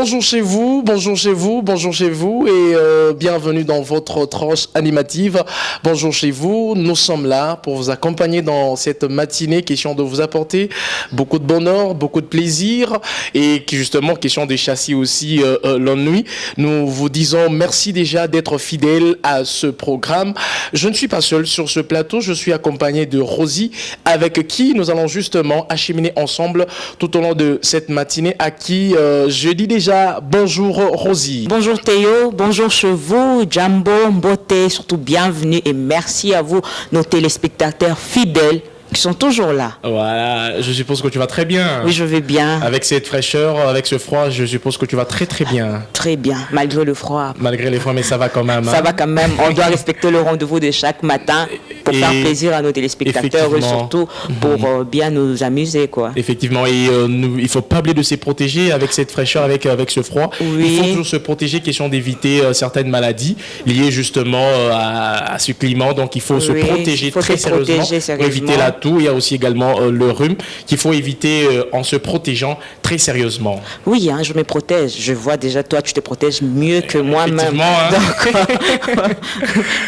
Bonjour chez vous, bonjour chez vous, bonjour chez vous et bienvenue dans votre tranche animative. Bonjour chez vous, nous sommes là pour vous accompagner dans cette matinée, question de vous apporter beaucoup de bonheur, beaucoup de plaisir et qui justement question de chasser aussi l'ennui. Nous vous disons merci déjà d'être fidèles à ce programme. Je ne suis pas seul sur ce plateau, je suis accompagné de Rosie avec qui nous allons justement acheminer ensemble tout au long de cette matinée à qui je dis déjà bonjour Rosie. Bonjour Théo, bonjour Chevaux, Jambo, Mbote, surtout bienvenue et merci à vous, nos téléspectateurs fidèles qui sont toujours là. Voilà, je suppose que tu vas très bien. Oui, je vais bien. Avec cette fraîcheur, avec ce froid, je suppose que tu vas très très bien. Très bien, malgré le froid. Malgré le froid, mais ça va quand même. Ça va quand même, on doit respecter le rendez-vous de chaque matin pour faire plaisir à nos téléspectateurs et surtout pour bien nous amuser, quoi. Effectivement, et il ne faut pas oublier de se protéger avec cette fraîcheur, avec ce froid. Oui. Il faut toujours se protéger, question d'éviter certaines maladies liées justement à ce climat. Donc il faut se protéger très sérieusement pour éviter la toux. Il y a aussi également le rhume qu'il faut éviter en se protégeant très sérieusement. Oui, hein, je me protège. Je vois déjà, toi, tu te protèges mieux que moi-même. Hein. Donc,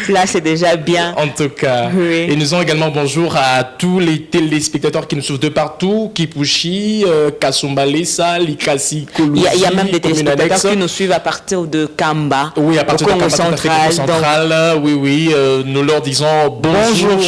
là, c'est déjà bien. En tout cas. Oui. Et nous avons également bonjour à tous les téléspectateurs qui nous suivent de partout, Kipushi, Kasumbalesa, Likasi, Koulouzi. Il y a même des téléspectateurs qui nous suivent à partir de Kamba. Oui, à partir de Kamba Central. Oui, oui. Nous leur disons bonjour.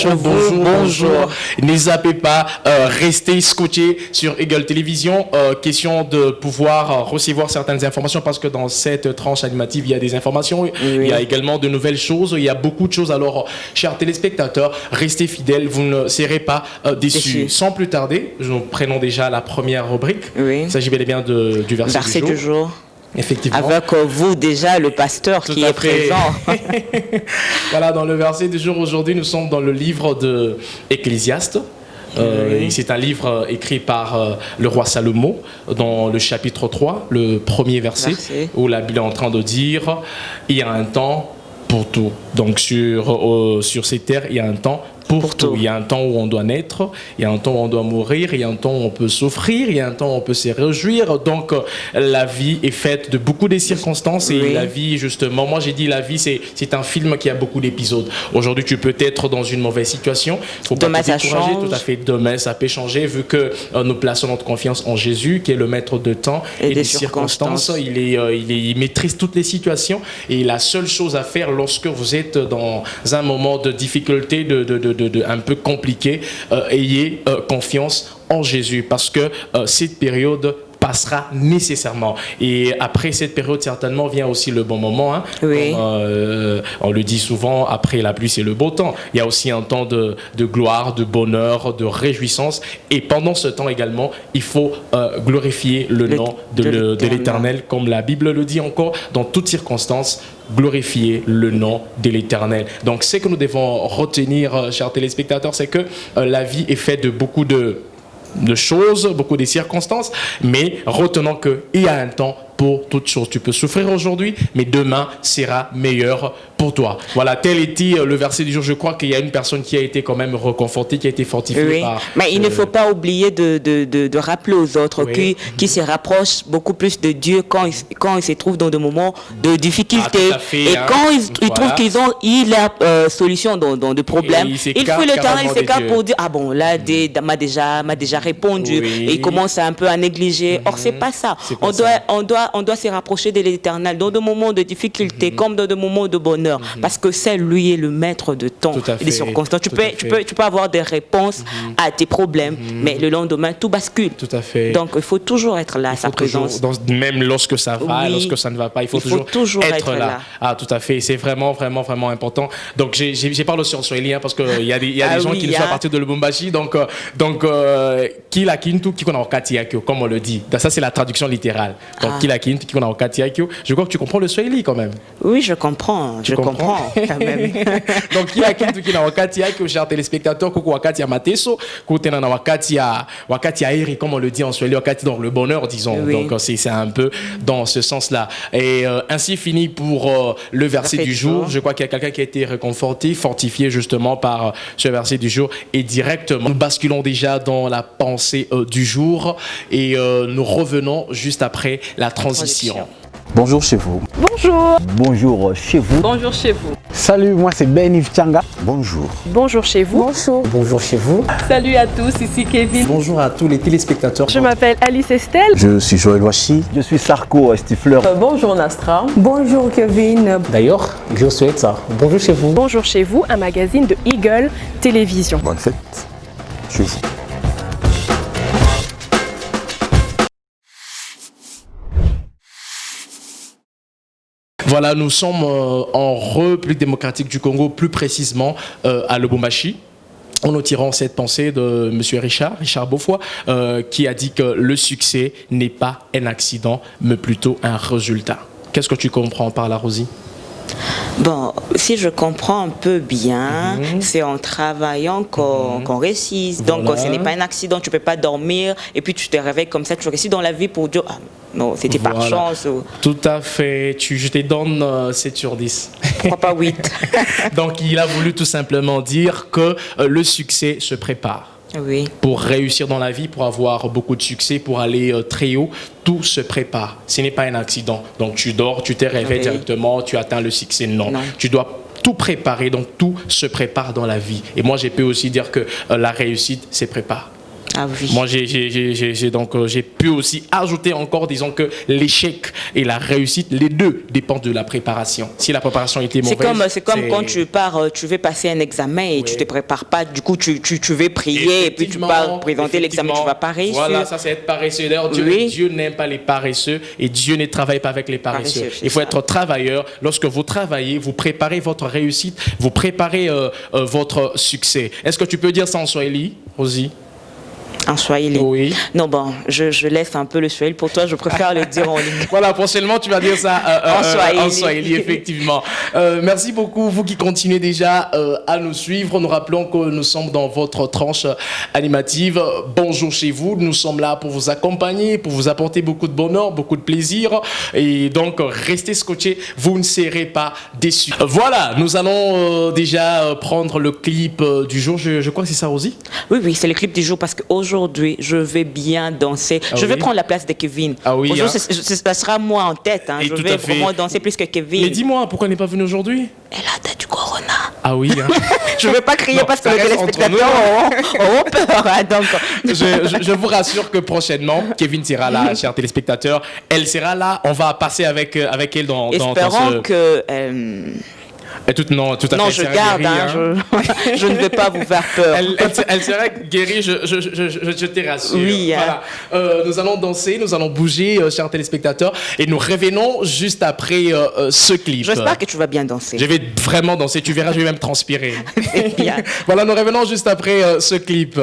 Ne zappez pas, restez scotchés sur Eagle Télévision. Question de pouvoir recevoir certaines informations parce que dans cette tranche animative, il y a des informations. Oui. Il y a également de nouvelles choses. Il y a beaucoup de choses. Alors, chers téléspectateurs, restez fidèles. Vous ne serez pas déçus. Sans plus tarder, nous prenons déjà la première rubrique. Oui. Il s'agit bel et bien du verset du jour. Effectivement. Avec vous déjà, le pasteur qui est présent. Voilà, dans le verset du jour aujourd'hui, nous sommes dans le livre de Ecclésiaste. C'est un livre écrit par le roi Salomon dans le chapitre 3, le premier verset, où la Bible est en train de dire « Il y a un temps pour tout ». Donc sur ces terres, il y a un temps pour tout. Il y a un temps où on doit naître, il y a un temps où on doit mourir, il y a un temps où on peut souffrir, il y a un temps où on peut se réjouir. Donc la vie est faite de beaucoup de circonstances et la vie justement, moi j'ai dit la vie c'est un film qui a beaucoup d'épisodes. Aujourd'hui tu peux être dans une mauvaise situation, il faut pas te décourager, tout à fait, demain ça peut changer vu que nous plaçons notre confiance en Jésus qui est le maître de temps et des circonstances. Il maîtrise toutes les situations et la seule chose à faire lorsque vous êtes dans un moment de difficulté, un peu compliqué, ayez confiance en Jésus parce que cette période passera nécessairement. Et après cette période, certainement, vient aussi le bon moment. Hein. Oui. Comme, on le dit souvent, après la pluie, c'est le beau temps. Il y a aussi un temps de gloire, de bonheur, de réjouissance. Et pendant ce temps également, il faut glorifier le nom de l'Éternel. Comme la Bible le dit encore, dans toutes circonstances, glorifier le nom de l'Éternel. Donc, ce que nous devons retenir, chers téléspectateurs, c'est que la vie est faite de beaucoup de choses, beaucoup de circonstances, mais retenons qu'il y a un temps pour toutes choses. Tu peux souffrir aujourd'hui, mais demain sera meilleur pour toi. Voilà, tel était le verset du jour. Je crois qu'il y a une personne qui a été quand même réconfortée, qui a été fortifiée par... Mais il ne faut pas oublier de rappeler aux autres qui se rapprochent beaucoup plus de Dieu quand ils se trouvent dans des moments de difficulté. Quand ils trouvent qu'ils ont eu la solution dans des problèmes, il faut l'Éternel s'écarte pour dire « Ah bon, là, m'a déjà répondu. » Et il commence un peu à négliger. Or, c'est pas ça. On doit se rapprocher de l'Éternel dans des moments de difficulté comme dans des moments de bonheur parce que c'est lui est le maître de temps et des circonstances. Tu peux avoir des réponses à tes problèmes, mais le lendemain, tout bascule. Tout à fait. Donc, il faut toujours être là, sa présence. Même lorsque ça va, lorsque ça ne va pas, il faut toujours être là. Ah, tout à fait. C'est vraiment, vraiment, vraiment important. Donc, j'ai parlé aussi en swahili parce qu'il y a des gens qui nous sont à partir de Lubumbashi. Donc, kila kintu kiko na wakati yake, comme on le dit. Ça, c'est la traduction littérale. Donc, kila kintu kiko na wakati yake. Je crois que tu comprends le swahili quand même. Oui, je comprends. Je comprends quand même. Donc, kila kintu kina wakati yake, chers téléspectateurs, kuko wakati ya mateso, kutena na wakati ya heri, comme on le dit en swahili, wakati dans le bonheur, disons. Oui. Donc, c'est un peu dans ce sens-là. Et ainsi finit pour le verset du jour. Je crois qu'il y a quelqu'un qui a été réconforté, fortifié justement par ce verset du jour. Et directement, nous basculons déjà dans la pensée du jour. Et nous revenons juste après la transition transition. Bonjour chez vous. Bonjour. Bonjour chez vous. Bonjour chez vous. Salut, moi c'est Ben Yves Tchanga. Bonjour. Bonjour chez vous. Bonjour. Bonjour chez vous. Salut à tous, ici Kevin. Bonjour à tous les téléspectateurs. Je m'appelle Alice Estelle. Je suis Joël Wachi. Je suis Sarko Stifler. Bonjour Nastra. Bonjour Kevin. D'ailleurs, je souhaite ça. Bonjour chez vous. Bonjour chez vous, un magazine de Eagle Télévision. Bonne fête chez vous. Voilà, nous sommes en République démocratique du Congo, plus précisément à Lubumbashi. En nous tirant cette pensée de M. Richard Beaufoy, qui a dit que le succès n'est pas un accident, mais plutôt un résultat. Qu'est-ce que tu comprends par là, Rosie? Bon, si je comprends un peu bien, c'est en travaillant qu'on réussit. Donc, Voilà. ce n'est pas un accident, tu ne peux pas dormir et puis tu te réveilles comme ça, tu réussis dans la vie pour dire, ah, non, c'était par Voilà. chance. Tout à fait. Je te donne 7 sur 10. Pourquoi pas 8? Donc, il a voulu tout simplement dire que le succès se prépare. Oui. Pour réussir dans la vie, pour avoir beaucoup de succès, pour aller très haut, tout se prépare. Ce n'est pas un accident. Donc tu dors, tu te réveilles directement, tu atteins le succès. Non. Tu dois tout préparer, donc tout se prépare dans la vie. Et moi, j'ai pu aussi dire que la réussite se prépare. Ah oui. Moi, j'ai pu aussi ajouter encore, disons que l'échec et la réussite, les deux dépendent de la préparation. Si la préparation était mauvaise... C'est comme quand tu pars, tu veux passer un examen et tu ne te prépares pas, du coup tu veux prier et puis tu pars présenter l'examen, tu ne vas pas réussir. Voilà, ça c'est être paresseux. D'ailleurs, Dieu n'aime pas les paresseux et Dieu ne travaille pas avec les paresseux. Il faut être travailleur. Lorsque vous travaillez, vous préparez votre réussite, vous préparez votre succès. Est-ce que tu peux dire ça en swahili, Rosie? En swahili. Oui. Non, bon, je laisse un peu le swahili pour toi, je préfère le dire en ligne. Voilà, prochainement, tu vas dire ça en swahili, effectivement. Merci beaucoup, vous qui continuez déjà à nous suivre. Nous rappelons que nous sommes dans votre tranche animative. Bonjour chez vous. Nous sommes là pour vous accompagner, pour vous apporter beaucoup de bonheur, beaucoup de plaisir. Et donc, restez scotchés, vous ne serez pas déçus. Voilà, nous allons déjà prendre le clip du jour. Je crois que c'est ça, Rosie? Oui, c'est le clip du jour parce qu'aujourd'hui, je vais bien danser. Je vais prendre la place de Kevin. Ah oui, aujourd'hui, ça sera moi en tête. Hein. Je vais vraiment danser plus que Kevin. Mais dis-moi, pourquoi elle n'est pas venue aujourd'hui? Elle a tête du corona. Ah oui. Hein. Je ne veux pas crier parce que les téléspectateurs auront peur. Hein, donc. Je vous rassure que prochainement, Kevin sera là, chers téléspectateurs. Elle sera là. On va passer avec elle dans Espérons que... tout à fait. Non, je garde, je ne vais pas vous faire peur. Elle sera guérie, je te rassure. Oui. Voilà. Nous allons danser, nous allons bouger, chers téléspectateurs, et nous revenons juste après ce clip. J'espère que tu vas bien danser. Je vais vraiment danser, tu verras, je vais même transpirer. Bien. Voilà, nous revenons juste après ce clip.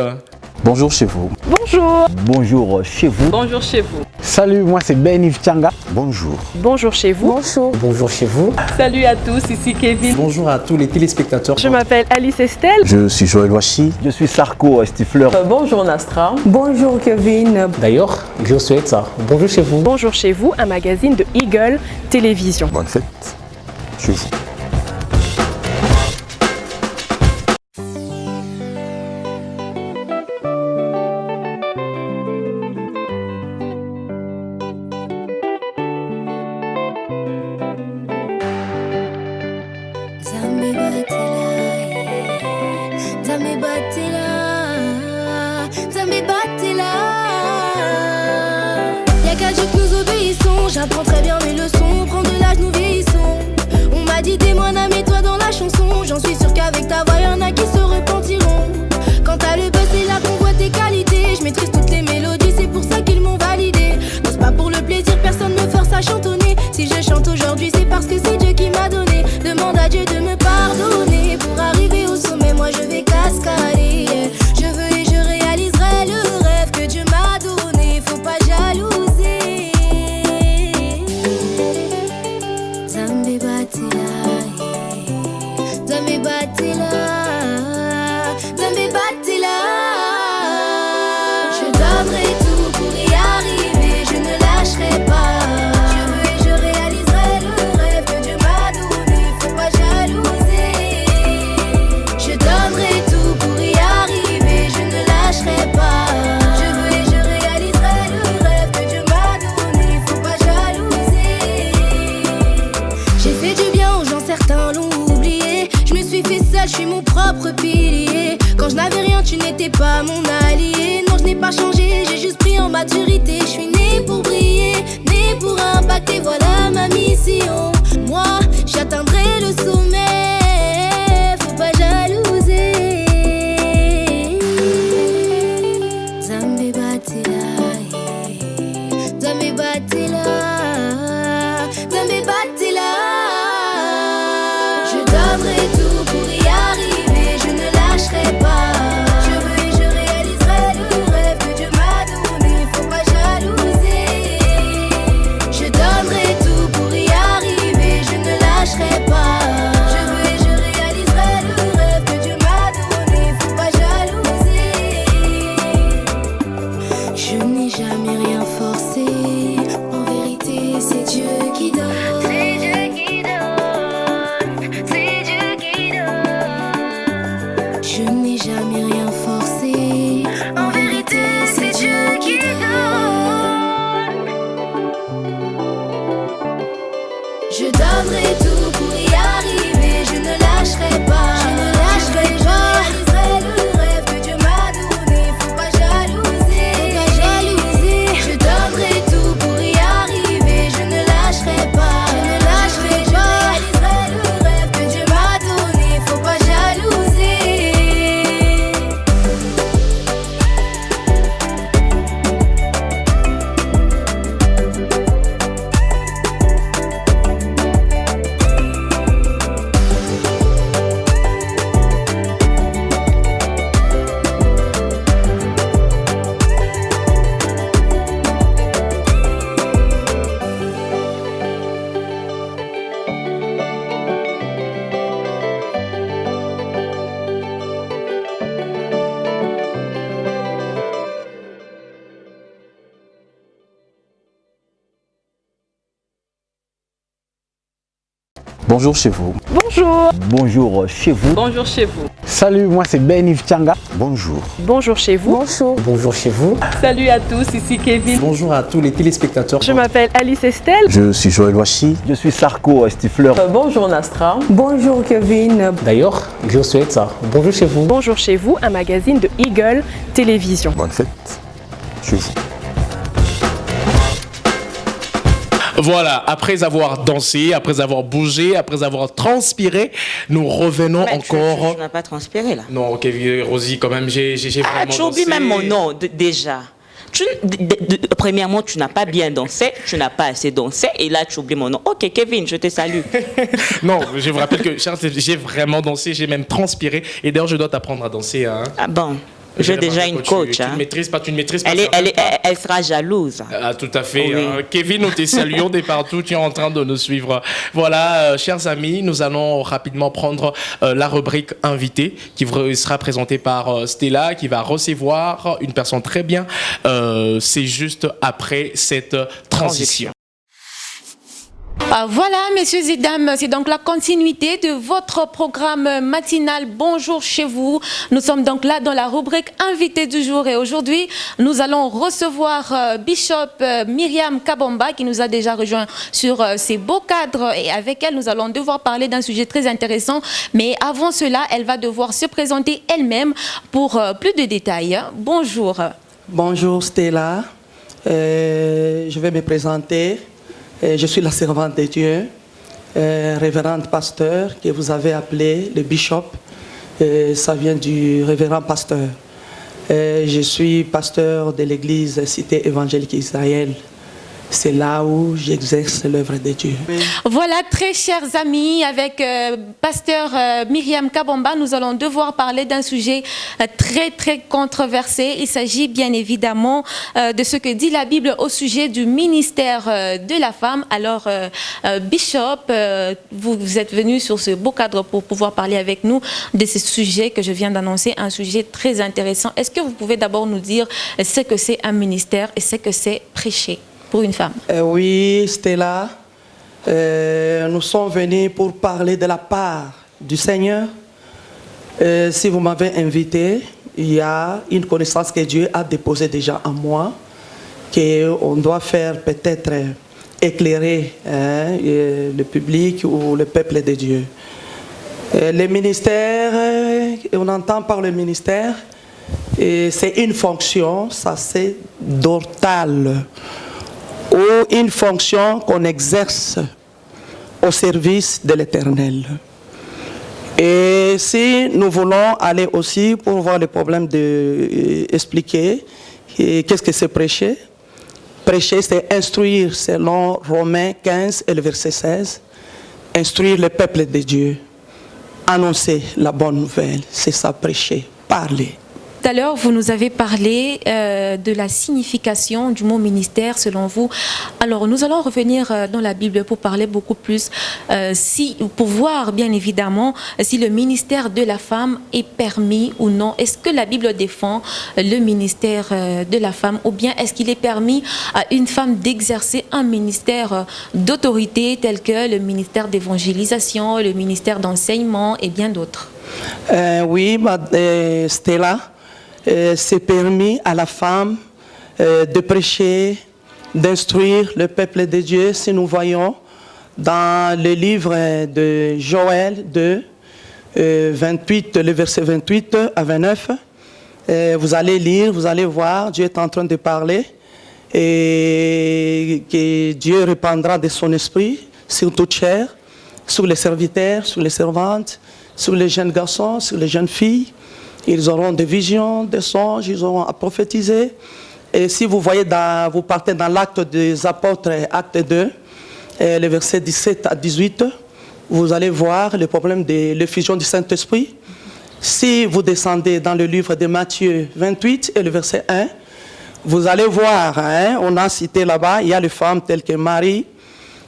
Bonjour chez vous. Bonjour. Bonjour chez vous. Bonjour chez vous. Salut, moi c'est Ben Yves Tchanga. Bonjour. Bonjour chez vous. Bonjour. Bonjour chez vous. Salut à tous, ici Kevin. Bonjour à tous les téléspectateurs. Je m'appelle Alice Estelle. Je suis Joël Wachi. Je suis Sarko Stifler. Bonjour Nastra. Bonjour Kevin. D'ailleurs, je souhaite ça. Bonjour chez vous. Bonjour chez vous, un magazine de Eagle Télévision. Bonne fête chez vous. Y'a qu'à Dieu que nous obéissons. J'apprends très bien mes leçons. Prends de l'âge, nous vieillissons. On m'a dit t'es mon ami, toi dans la chanson. J'en suis sûr qu'avec ta voix, y'en a qui se repentiront. Quand t'as le buzz, c'est là qu'on voit tes qualités. Je maîtrise toutes les mélodies, c'est pour ça qu'ils m'ont validé. Non, c'est pas pour le plaisir, personne me force à chantonner. Si je chante aujourd'hui, c'est parce que c'est Dieu qui m'a donné. Demande à Dieu de me pardonner. Pour arriver au sommet, moi je vais cascader. Je veux et je réaliserai le rêve que Dieu m'a donné. Faut pas jalouser. n'étais pas mon allié. Non, je n'ai pas changé, j'ai juste pris en maturité. Je suis née pour briller, née pour impacter, voilà ma mission. Moi, j'atteindrai le sommet, faut pas jalouser. Zambe Batila, Zambe Batila, Zambe Batila. Je donnerai tout pour y arriver, je ne lâcherai pas. Je veux et je réaliserai le rêve que Dieu m'a donné, faut pas jalouser. Je donnerai tout pour y arriver, je ne lâcherai pas. Je veux et je réaliserai le rêve que Dieu m'a donné, faut pas jalouser. Je n'ai jamais rien forcé, en vérité c'est Dieu qui donne. C'est Dieu qui donne, c'est Dieu qui donne. Je n'ai jamais rien forcé, en vérité c'est Dieu qui donne. Je donnerai tout pour y arriver, je ne lâcherai pas. Je ne lâcherai pas. Je réaliserai le rêve que Dieu m'a donné, faut pas jalouser. Faut pas jalouser. Je donnerai tout pour y arriver, je ne lâcherai pas. Je ne lâcherai pas. Je réaliserai le rêve que Dieu m'a donné, faut pas jalouser. Bonjour chez vous. Bonjour. Bonjour chez vous. Bonjour chez vous. Salut, moi c'est Ben Yves Tchanga. Bonjour. Bonjour chez vous. Bonjour. Bonjour chez vous. Salut à tous, ici Kevin. Bonjour à tous les téléspectateurs. Je m'appelle Alice Estelle. Je suis Joël Wachi. Je suis Sarko Stifler. Bonjour Nastra. Bonjour Kevin. D'ailleurs, je souhaite ça. Bonjour chez vous. Bonjour chez vous, un magazine de Eagle Télévision. Bonne fête chez vous. Voilà, après avoir dansé, après avoir bougé, après avoir transpiré, nous revenons Mais encore. Tu n'as pas transpiré là. Non, ok, Rosie, quand même, j'ai vraiment Ah, tu oublies dansé. même mon nom déjà. Premièrement, tu n'as pas bien dansé, tu n'as pas assez dansé, et là tu oublies mon nom. Ok, Kevin, je te salue. Non, je vous rappelle que Charles, j'ai vraiment dansé, j'ai même transpiré. Et d'ailleurs, je dois t'apprendre à danser. Hein. Ah bon, j'ai déjà une coach. Tu ne maîtrises pas, Elle sera jalouse. Ah, tout à fait. Oui. Kevin, nous te saluons de partout, tu es en train de nous suivre. Voilà, chers amis, nous allons rapidement prendre la rubrique invité qui sera présentée par Stella, qui va recevoir une personne très bien. C'est juste après cette transition. Voilà, messieurs et dames, c'est donc la continuité de votre programme matinal Bonjour chez vous. Nous sommes donc là dans la rubrique Invité du jour et aujourd'hui, nous allons recevoir Bishop Myriam Kabamba qui nous a déjà rejoint sur ces beaux cadres et avec elle, nous allons devoir parler d'un sujet très intéressant. Mais avant cela, elle va devoir se présenter elle-même pour plus de détails. Bonjour. Bonjour Stella, je vais me présenter. Je suis la servante de Dieu, révérende pasteur, que vous avez appelé le bishop. Ça vient du révérend pasteur. Je suis pasteur de l'église Cité évangélique Israël. C'est là où j'exerce l'œuvre de Dieu. Voilà, très chers amis, avec pasteur Myriam Kabamba, nous allons devoir parler d'un sujet très controversé. Il s'agit bien évidemment de ce que dit la Bible au sujet du ministère de la femme. Alors, Bishop, vous êtes venu sur ce beau cadre pour pouvoir parler avec nous de ce sujet que je viens d'annoncer, un sujet très intéressant. Est-ce que vous pouvez d'abord nous dire ce que c'est un ministère et ce que c'est prêcher pour une femme? Oui, Stella, nous sommes venus pour parler de la part du Seigneur. Si vous m'avez invité, il y a une connaissance que Dieu a déposée déjà en moi, qu'on doit faire peut-être éclairer le public ou le peuple de Dieu. Les ministères, on entend par le ministère Et c'est une fonction sacerdotale ou une fonction qu'on exerce au service de l'Éternel. Et si nous voulons aller aussi pour voir le problème d'expliquer qu'est-ce que c'est prêcher. Prêcher, c'est instruire selon Romains 15 et le verset 16. Instruire le peuple de Dieu. Annoncer la bonne nouvelle. C'est ça, prêcher, parler. Tout à l'heure, vous nous avez parlé de la signification du mot ministère selon vous. Alors, nous allons revenir dans la Bible pour parler beaucoup plus, pour voir bien évidemment si le ministère de la femme est permis ou non. Est-ce que la Bible défend le ministère de la femme ou bien est-ce qu'il est permis à une femme d'exercer un ministère d'autorité tel que le ministère d'évangélisation, le ministère d'enseignement et bien d'autres? Oui, Stella. C'est permis à la femme de prêcher, d'instruire le peuple de Dieu. Si nous voyons dans le livre de Joël 2, 28, le verset 28 à 29, vous allez lire, vous allez voir, Dieu est en train de parler et que Dieu répandra de son esprit sur toute chair, sur les serviteurs, sur les servantes, sur les jeunes garçons, sur les jeunes filles. Ils auront des visions, des songes, ils auront à prophétiser. Et si vous voyez, vous partez dans l'acte des apôtres, acte 2, les versets 17 à 18, vous allez voir le problème de l'effusion du Saint-Esprit. Si vous descendez dans le livre de Matthieu 28 et le verset 1, vous allez voir, on a cité là-bas, il y a les femmes telles que Marie,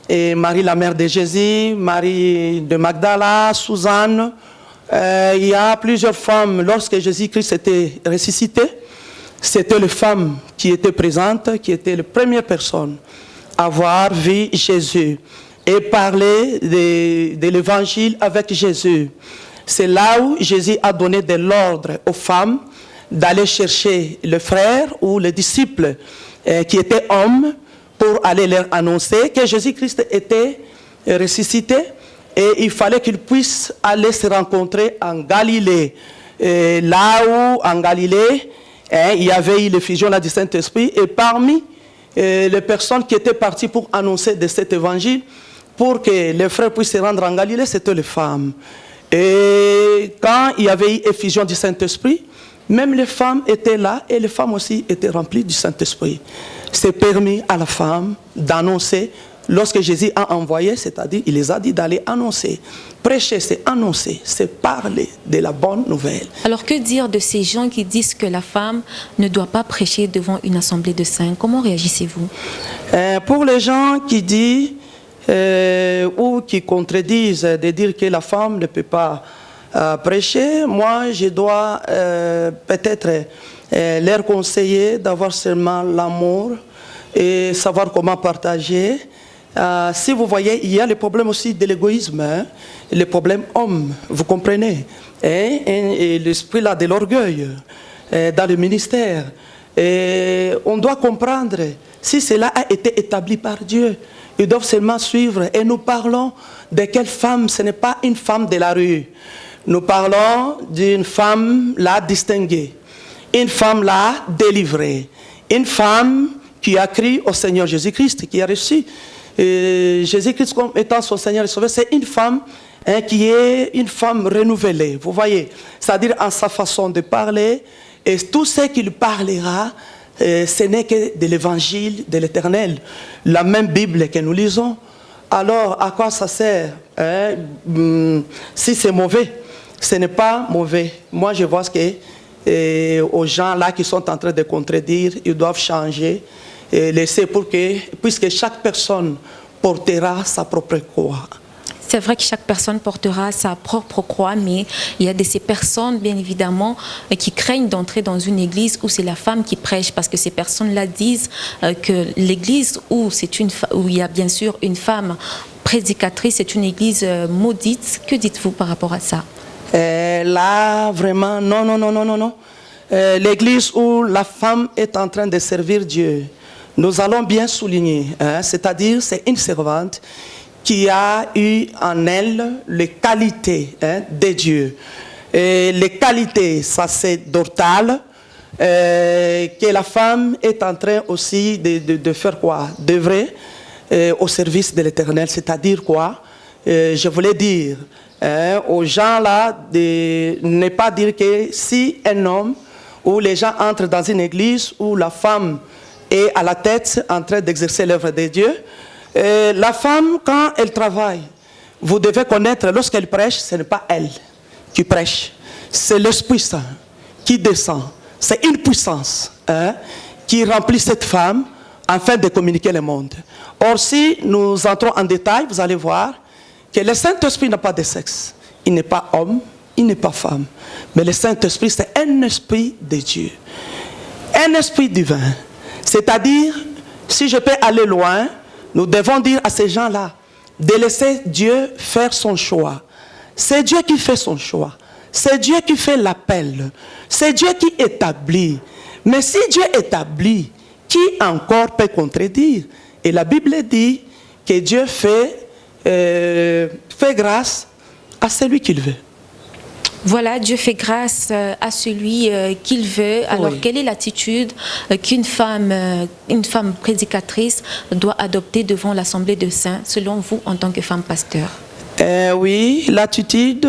et Marie la mère de Jésus, Marie de Magdala, Suzanne. Il y a plusieurs femmes, lorsque Jésus-Christ était ressuscité, c'était les femmes qui étaient présentes, qui étaient les premières personnes à avoir vu Jésus et parler de l'évangile avec Jésus. C'est là où Jésus a donné de l'ordre aux femmes d'aller chercher le frère ou les disciples qui étaient hommes pour aller leur annoncer que Jésus-Christ était ressuscité. Et il fallait qu'ils puissent aller se rencontrer en Galilée. Et là où, en Galilée, il y avait eu l'effusion du Saint-Esprit. Et parmi les personnes qui étaient parties pour annoncer de cet évangile, pour que les frères puissent se rendre en Galilée, c'était les femmes. Et quand il y avait eu effusion du Saint-Esprit, même les femmes étaient là et les femmes aussi étaient remplies du Saint-Esprit. C'est permis à la femme d'annoncer. Lorsque Jésus a envoyé, c'est-à-dire, il les a dit d'aller annoncer. Prêcher, c'est annoncer, c'est parler de la bonne nouvelle. Alors, que dire de ces gens qui disent que la femme ne doit pas prêcher devant une assemblée de saints? Comment réagissez-vous? Pour les gens qui disent ou qui contredisent de dire que la femme ne peut pas prêcher, moi, je dois peut-être leur conseiller d'avoir seulement l'amour et savoir comment partager. Si vous voyez, il y a le problème aussi de l'égoïsme, le problème homme, vous comprenez, et l'esprit là de l'orgueil dans le ministère. Et on doit comprendre, si cela a été établi par Dieu, ils doivent seulement suivre. Et nous parlons de quelle femme? Ce n'est pas une femme de la rue. Nous parlons d'une femme là distinguée, une femme là délivrée, une femme qui a crié au Seigneur Jésus-Christ, qui a reçu Jésus-Christ comme étant son Seigneur et Sauveur. C'est une femme qui est une femme renouvelée, vous voyez, c'est-à-dire en sa façon de parler, et tout ce qu'il parlera, ce n'est que de l'évangile de l'Éternel, la même Bible que nous lisons. Alors, à quoi ça sert si c'est mauvais? Ce n'est pas mauvais. Moi, je vois ce que aux gens là qui sont en train de contredire, ils doivent changer et laisser puisque chaque personne portera sa propre croix. C'est vrai que chaque personne portera sa propre croix, mais il y a de ces personnes, bien évidemment, qui craignent d'entrer dans une église où c'est la femme qui prêche, parce que ces personnes-là disent que l'église où il y a bien sûr une femme prédicatrice, c'est une église maudite. Que dites-vous par rapport à ça? Là, vraiment, non. L'église où la femme est en train de servir Dieu, nous allons bien souligner, c'est-à-dire c'est une servante qui a eu en elle les qualités de Dieu. Et les qualités sacerdotales, que la femme est en train aussi de faire quoi? D'œuvrer au service de l'Éternel, c'est-à-dire quoi? Je voulais dire aux gens là de ne pas dire que si un homme ou les gens entrent dans une église où la femme est à la tête en train d'exercer l'œuvre de Dieu, la femme, quand elle travaille, vous devez connaître, lorsqu'elle prêche, ce n'est pas elle qui prêche, c'est l'Esprit Saint qui descend. C'est une puissance qui remplit cette femme afin de communiquer le monde. Or, si nous entrons en détail, vous allez voir que le Saint-Esprit n'a pas de sexe. Il n'est pas homme, il n'est pas femme. Mais le Saint-Esprit, c'est un esprit de Dieu. Un esprit divin. C'est-à-dire, si je peux aller loin, nous devons dire à ces gens-là de laisser Dieu faire son choix. C'est Dieu qui fait son choix. C'est Dieu qui fait l'appel. C'est Dieu qui établit. Mais si Dieu établit, qui encore peut contredire? Et la Bible dit que Dieu fait grâce à celui qu'il veut. Voilà, Dieu fait grâce à celui qu'il veut. Alors, oui. Quelle est l'attitude qu'une femme prédicatrice doit adopter devant l'Assemblée de saints, selon vous, en tant que femme pasteur? Oui, l'attitude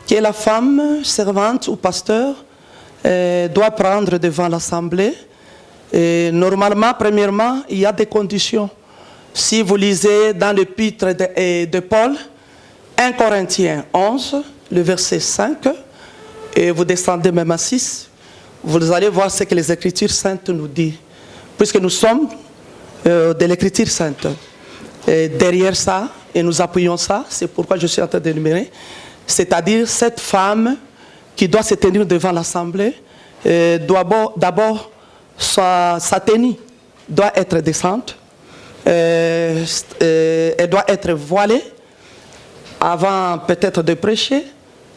que la femme servante ou pasteur doit prendre devant l'Assemblée. Normalement, premièrement, il y a des conditions. Si vous lisez dans l'épître de Paul, 1 Corinthiens 11, le verset 5, et vous descendez même à 6, vous allez voir ce que les Écritures saintes nous disent. Puisque nous sommes de l'Écriture sainte. Et derrière ça, et nous appuyons ça, c'est pourquoi je suis en train d'énumérer, c'est-à-dire cette femme qui doit se tenir devant l'Assemblée, doit d'abord sa tenue doit être décente, elle doit être voilée, avant peut-être de prêcher,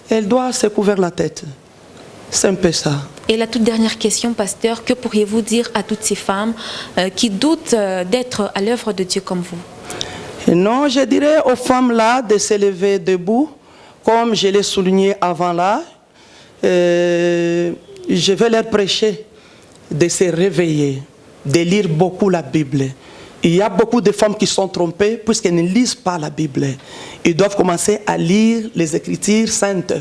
elle doit se couvrir la tête. C'est un peu ça. Et la toute dernière question, pasteur, que pourriez-vous dire à toutes ces femmes qui doutent d'être à l'œuvre de Dieu comme vous? Non, je dirais aux femmes là de se lever debout, comme je l'ai souligné avant là. Je vais leur prêcher de se réveiller, de lire beaucoup la Bible. Il y a beaucoup de femmes qui sont trompées puisqu'elles ne lisent pas la Bible. Ils doivent commencer à lire les Écritures saintes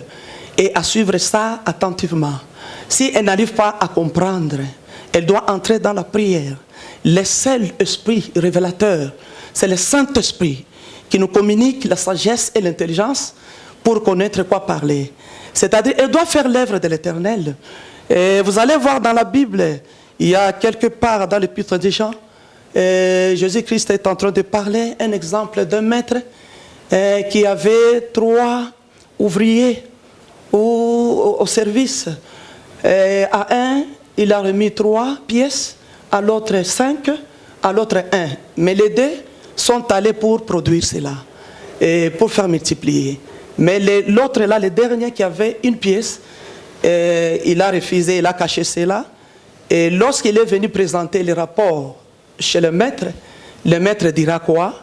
et à suivre ça attentivement. Si elles n'arrivent pas à comprendre, elles doivent entrer dans la prière. Le seul esprit révélateur, c'est le Saint-Esprit qui nous communique la sagesse et l'intelligence pour connaître quoi parler. C'est-à-dire, elles doivent faire l'œuvre de l'Éternel. Et vous allez voir dans la Bible, il y a quelque part dans l'Épître de Jean, Jésus-Christ est en train de parler, un exemple d'un maître qui avait 3 ouvriers au service. À un, il a remis 3 pièces, à l'autre 5, à l'autre 1. Mais les 2 sont allés pour produire cela, et pour faire multiplier. Mais l'autre là, le dernier qui avait 1 pièce, il a refusé, il a caché cela. Et lorsqu'il est venu présenter le rapport chez le maître dira quoi?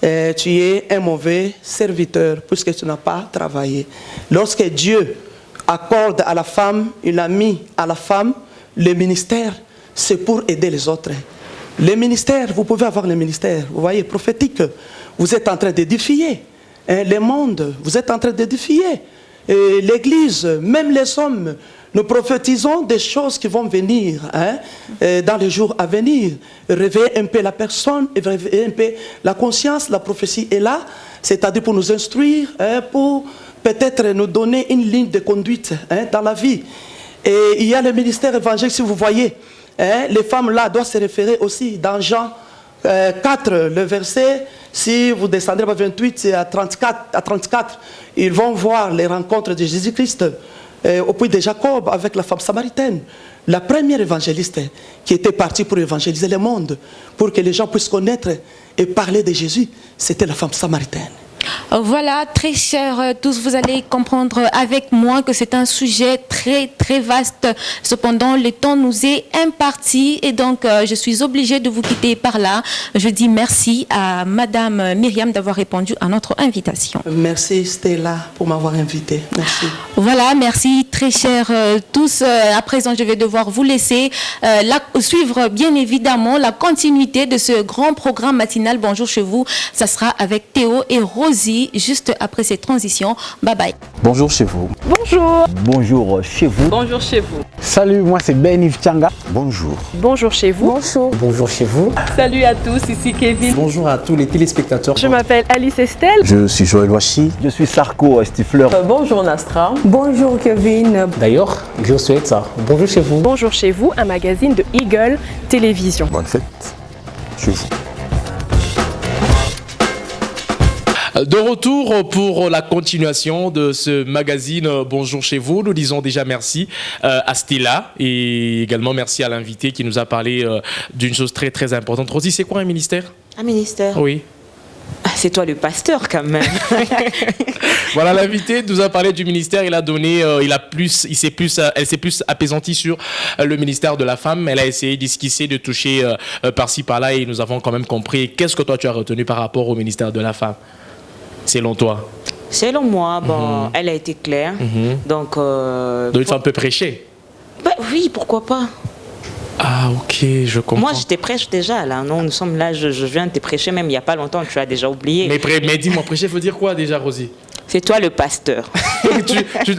Tu es un mauvais serviteur puisque tu n'as pas travaillé. Lorsque Dieu accorde à la femme, il a mis à la femme le ministère, c'est pour aider les autres. Le ministère, vous pouvez avoir le ministère, vous voyez, prophétique, vous êtes en train d'édifier le monde, vous êtes en train d'édifier l'Église, même les hommes. Nous prophétisons des choses qui vont venir dans les jours à venir. Réveiller un peu la personne, réveiller un peu la conscience. La prophétie est là, c'est-à-dire pour nous instruire, pour peut-être nous donner une ligne de conduite dans la vie. Et il y a le ministère évangélique, si vous voyez. Les femmes là doivent se référer aussi dans Jean 4, le verset, si vous descendez à 28 et à 34, ils vont voir les rencontres de Jésus-Christ au puits de Jacob avec la femme samaritaine. La première évangéliste qui était partie pour évangéliser le monde, pour que les gens puissent connaître et parler de Jésus, c'était la femme samaritaine. Voilà, très chers tous, vous allez comprendre avec moi que c'est un sujet très très vaste. Cependant, le temps nous est imparti et donc je suis obligée de vous quitter par là. Je dis merci à Madame Myriam d'avoir répondu à notre invitation. Merci Stella pour m'avoir invité. Merci. Voilà, merci très chers tous. À présent, je vais devoir vous laisser suivre bien évidemment la continuité de ce grand programme matinal. Bonjour chez vous. Ça sera avec Théo et Rosie juste après cette transition. Bye bye. Bonjour chez vous. Bonjour. Bonjour chez vous. Bonjour chez vous. Salut, moi c'est Ben Yves Tchanga. Bonjour. Bonjour chez vous. Bonjour. Bonjour chez vous. Salut à tous, ici Kevin. Bonjour à tous les téléspectateurs. Je m'appelle Alice Estelle. Je suis Joël Wachi. Je suis Sarko Stifler. Bonjour Nastra. Bonjour Kevin. D'ailleurs, je souhaite ça. Bonjour chez vous. Bonjour chez vous, un magazine de Eagle Télévision. Bonne fête chez vous. De retour pour la continuation de ce magazine Bonjour chez vous. Nous disons déjà merci à Stella et également merci à l'invité qui nous a parlé d'une chose très très importante. Rosie, c'est quoi un ministère? Un ministère? Oui. Ah, c'est toi le pasteur quand même. Voilà, l'invité nous a parlé du ministère. Il a donné, elle s'est plus apaisantie sur le ministère de la femme. Elle a essayé d'esquisser, de toucher par-ci par-là et nous avons quand même compris. Qu'est-ce que toi tu as retenu par rapport au ministère de la femme? Selon toi? Selon moi, bon, elle a été claire. Donc il faut un peu prêcher. Bah, oui, pourquoi pas. Ah ok, je comprends. Moi, je te prêche déjà là. Non, nous sommes là, je viens de te prêcher même il n'y a pas longtemps, tu as déjà oublié. Mais dis-moi, prêcher veut dire quoi déjà, Rosie? C'est toi le pasteur.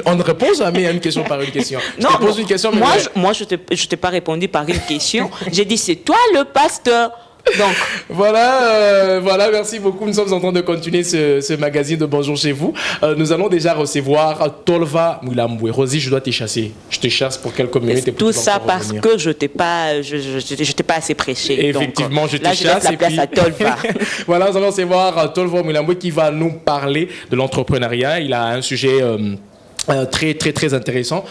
On ne répond jamais à une question par une question. Non, je te pose une question, mais moi je t'ai pas répondu par une question. J'ai dit c'est toi le pasteur. Donc voilà, merci beaucoup. Nous sommes en train de continuer ce magazine de Bonjour chez vous. Nous allons déjà recevoir Tolva Mwilambwe. Rosie, je dois te chasser. Je te chasse pour quelques minutes. Et tout ça parce revenir. Que je t'ai pas assez prêché. Effectivement, donc, je te là, chasse. Je laisse la place à Tolva. Voilà, nous allons recevoir Tolva Mwilambwe qui va nous parler de l'entrepreneuriat. Il a un sujet très très très intéressant.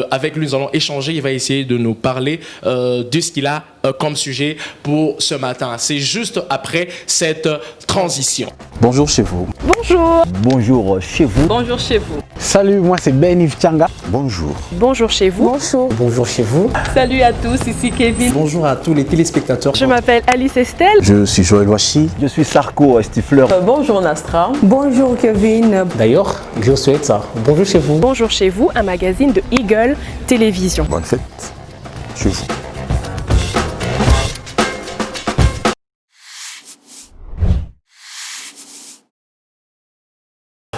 Avec lui, nous allons échanger. Il va essayer de nous parler de ce qu'il a comme sujet pour ce matin. C'est juste après cette transition. Bonjour chez vous. Bonjour. Bonjour chez vous. Bonjour chez vous. Salut, moi c'est Ben Yves Tchanga. Bonjour. Bonjour chez vous. Bonjour. Bonjour chez vous. Salut à tous, ici Kevin. Bonjour à tous les téléspectateurs. Je m'appelle Alice Estelle. Je suis Joël Wachi. Je suis Sarko Stifler. Bonjour Nastra. Bonjour Kevin. D'ailleurs, je souhaite ça. Bonjour chez vous. Bonjour chez vous, un magazine de Eagle Télévision. Bonne fête chez vous.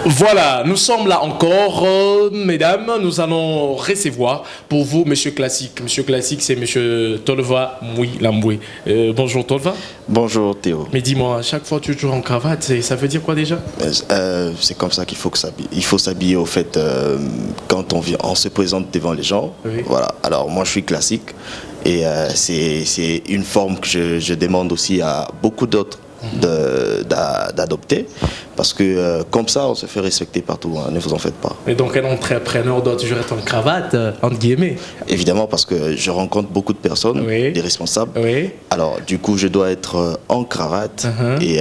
Voilà, nous sommes là encore, mesdames. Nous allons recevoir pour vous Monsieur Classique. Monsieur Classique, c'est Monsieur Tolva Mwilambwe. Bonjour Tolva. Bonjour Théo. Mais dis-moi, à chaque fois tu es toujours en cravate, ça veut dire quoi déjà? C'est comme ça qu'il faut il faut s'habiller au fait quand on se présente devant les gens. Oui. Voilà. Alors moi je suis classique et c'est une forme que je demande aussi à beaucoup d'autres d'adopter parce que comme ça on se fait respecter partout, hein, ne vous en faites pas. Et donc un entrepreneur doit toujours être en cravate, entre guillemets? Évidemment, parce que je rencontre beaucoup de personnes, oui. Des responsables, oui. Alors du coup je dois être en cravate et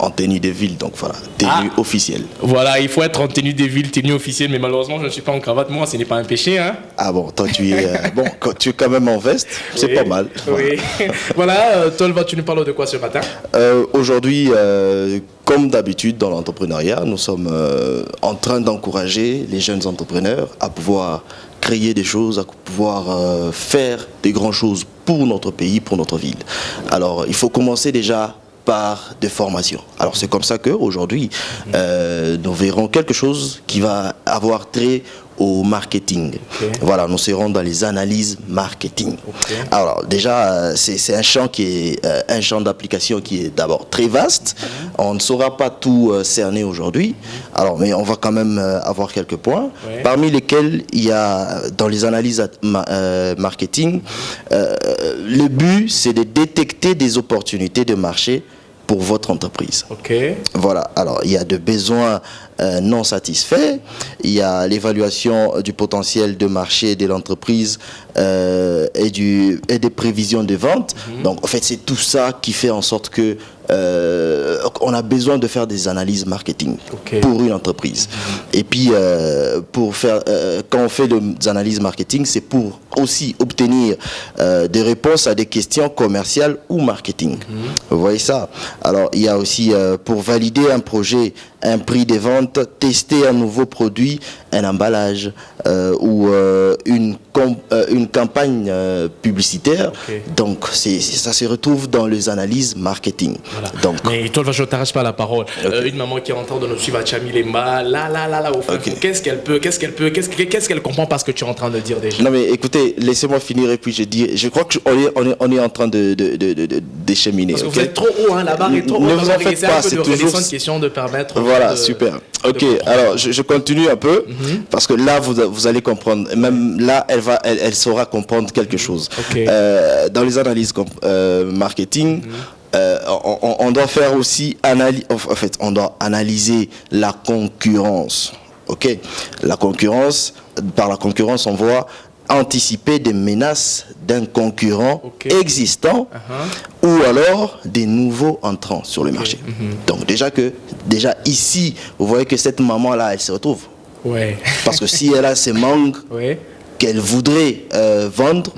en tenue de ville, donc voilà, tenue officielle. Voilà, il faut être en tenue de ville, tenue officielle, mais malheureusement je ne suis pas en cravate, moi ce n'est pas un péché, hein. Ah bon, toi tu es bon, tu es quand même en veste, c'est pas mal. Oui. Voilà, Tolva, tu nous parles de quoi ce matin? Aujourd'hui, comme d'habitude dans l'entrepreneuriat, nous sommes en train d'encourager les jeunes entrepreneurs à pouvoir créer des choses, à pouvoir faire des grandes choses pour notre pays, pour notre ville. Alors, il faut commencer déjà par des formations. Alors, c'est comme ça qu'aujourd'hui, nous verrons quelque chose qui va avoir trait au marketing. Okay. Voilà, nous serons dans les analyses marketing. Okay. Alors déjà, c'est un champ qui est un champ d'application qui est d'abord très vaste. On ne saura pas tout cerner aujourd'hui. Alors, mais on va quand même avoir quelques points, parmi lesquels il y a dans les analyses marketing, le but c'est de détecter des opportunités de marché pour votre entreprise. Okay. Voilà, alors il y a des besoins non satisfaits, il y a l'évaluation du potentiel de marché de l'entreprise et des prévisions de vente. Donc en fait c'est tout ça qui fait en sorte que on a besoin de faire des analyses marketing pour une entreprise. Et puis quand on fait des analyses marketing, c'est pour aussi obtenir des réponses à des questions commerciales ou marketing. Vous voyez ça? Alors il y a aussi pour valider un projet, un prix des ventes, tester un nouveau produit, un emballage ou une campagne publicitaire. Donc ça se retrouve dans les analyses marketing. Voilà. Donc, mais toi, je ne t'arrache pas la parole. Une maman qui est en train de nous suivre à Tchamilemba, là, au fond, qu'est-ce qu'elle comprend parce que tu es en train de dire déjà? Non mais écoutez, laissez-moi finir et puis je crois qu'on est en train de décheminer. Parce que vous êtes trop haut, hein, la barre est trop haute. Ne vous en faites pas, c'est toujours une question de permettre. Voilà, super. Ok, alors je continue un peu parce que là vous allez comprendre. Même là, elle saura comprendre quelque chose. Dans les analyses marketing. On doit faire aussi on doit analyser la concurrence. Par la concurrence, on voit anticiper des menaces d'un concurrent existant ou alors des nouveaux entrants sur le marché. Donc déjà ici, vous voyez que cette maman-là, elle se retrouve. Parce que si elle a ces mangues qu'elle voudrait vendre,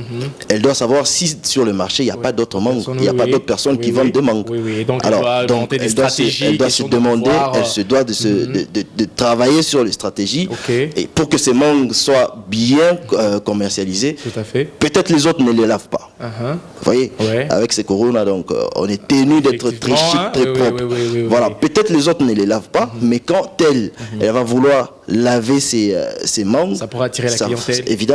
elle doit savoir si sur le marché il n'y a pas d'autres mangues, il n'y a pas d'autres personnes qui vendent des mangues. Donc elle doit se demander, elle se doit de travailler sur les stratégies et pour que ces mangues soient bien commercialisées. Peut-être les autres ne les lavent pas. Vous voyez, avec ces corona, donc on est tenu d'être très chic, très propre. Voilà, peut-être les autres ne les lavent pas, mais quand elle va vouloir laver ses mangues, ça pourra attirer la clientèle. Évidemment.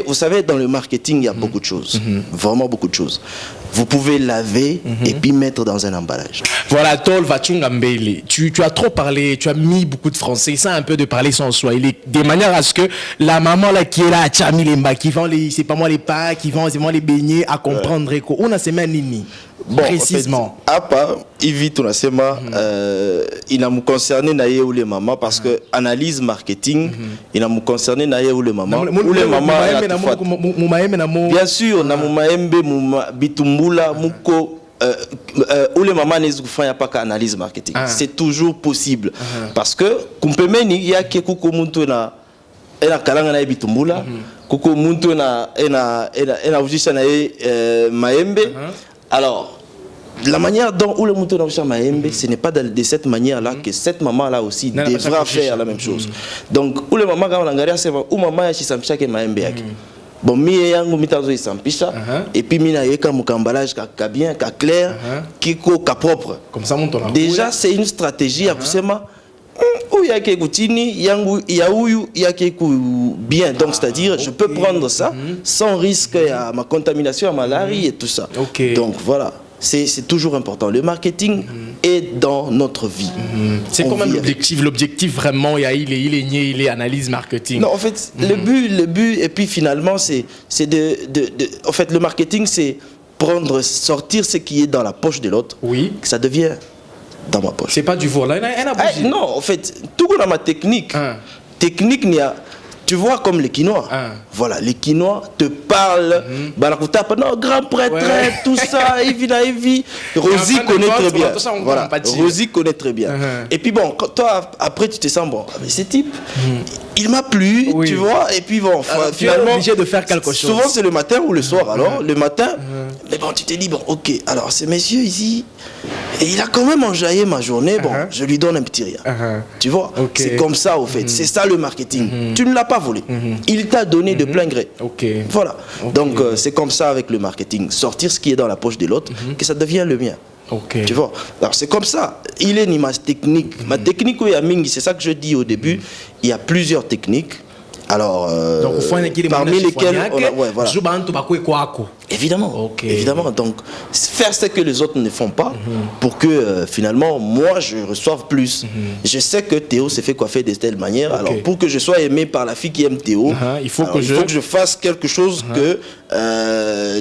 Vous savez, dans le marketing, il y a beaucoup de choses. Vraiment beaucoup de choses. Vous pouvez laver et puis mettre dans un emballage. Voilà, Tol Vachungambele, tu as trop parlé, tu as mis beaucoup de français, ça un peu de parler sans swahili, de manière à ce que la maman là qui est là à Tchamilemba, qui vend c'est pas moi les pains, qui vend c'est moi les beignets, à comprendre quoi. On a ces mêmes nini. Bon, précisément. En fait, à part, Ivi Tunasema, il n'a pas concerné naïe ou les mamans parce que analyse marketing, il n'a pas concerné naïe ou les mamans. Ou les mamans, bien sûr, na mumaembe, bitumbula, muko. Ou les mamans ne font pas qu'analyse marketing. C'est toujours possible parce que kumpemeni ya ke kuko muntu na ena kalanga na bitumbula, kuko muntu na ena ujisha na maembe. Alors, la manière dont le mouton a maembe, ce n'est pas de cette manière-là que cette maman-là aussi devra faire la même chose. Donc, où le maman a un c'est où maman a chisampisha ke maembe yake. Bon, mi yangu mitazo isampisha et puis mina yeka mukamballage ka bien, ka clair, kiko ka propre. Comme ça monte on. Déjà, c'est une stratégie à kusema où il y a quelque gutini, il y a quelque bien. Donc, c'est-à-dire, je peux prendre ça sans risque à ma contamination, à ma malaria et tout ça. Donc, voilà. C'est toujours important. Le marketing est dans notre vie. C'est quand même l'objectif. L'objectif vraiment, il est analyse marketing. Non, en fait, le but, et puis finalement, c'est en fait, le marketing, c'est sortir ce qui est dans la poche de l'autre. Oui. Que ça devient dans ma poche. C'est pas du vol. Non, en fait, tout dans ma technique. Technique, il y a. Tu vois comme les Quinois. Voilà, les Quinois te parlent. Non, grand prêtre, tout ça, Evi. Rosie connaît très bien. Voilà, Rosie connaît très bien. Et puis bon, toi, après, tu te sens bon. Mais ce type, il m'a plu, tu vois. Et puis bon, finalement, obligé de faire quelque chose. Souvent, c'est le matin ou le soir. Alors, le matin, mais bon, tu te dis, bon, ok, alors, ce monsieur ici, et il a quand même enjaillé ma journée. Bon, je lui donne un petit rien. Tu vois, c'est comme ça, au fait. C'est ça le marketing. Tu ne l'as pas volé. Il t'a donné de plein gré. Voilà. Donc, c'est comme ça avec le marketing. Sortir ce qui est dans la poche de l'autre, que ça devient le mien. Tu vois. Alors, c'est comme ça. Il est ni ma technique. Ma technique, oui, c'est ça que je dis au début. Il y a plusieurs techniques. Alors, parmi lesquels on a, ouais, voilà. Évidemment, évidemment. Donc, faire ce que les autres ne font pas pour que finalement, moi, je reçoive plus. Je sais que Théo s'est fait coiffer de telle manière. Alors, pour que je sois aimé par la fille qui aime Théo, il faut que je fasse quelque chose que,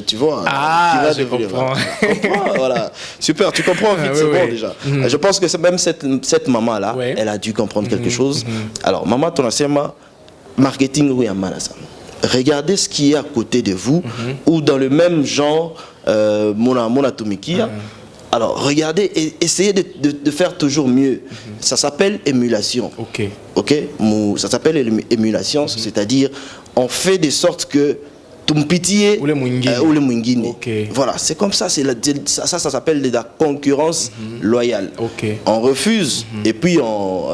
tu vois, qui va devenir. Voilà. Super, tu comprends vite, c'est bon déjà. Je pense que même cette maman-là, elle a dû comprendre quelque chose. Alors, maman, ton assiema, marketing, oui, à Manassa. Regardez ce qui est à côté de vous ou dans le même genre mon atomiki. Alors regardez et essayez de faire toujours mieux. Ça s'appelle émulation. Ça s'appelle émulation, c'est-à-dire on fait de sorte que Tumpitié ou le Mwingine. Voilà, c'est comme ça, ça s'appelle de la concurrence loyale. On refuse et puis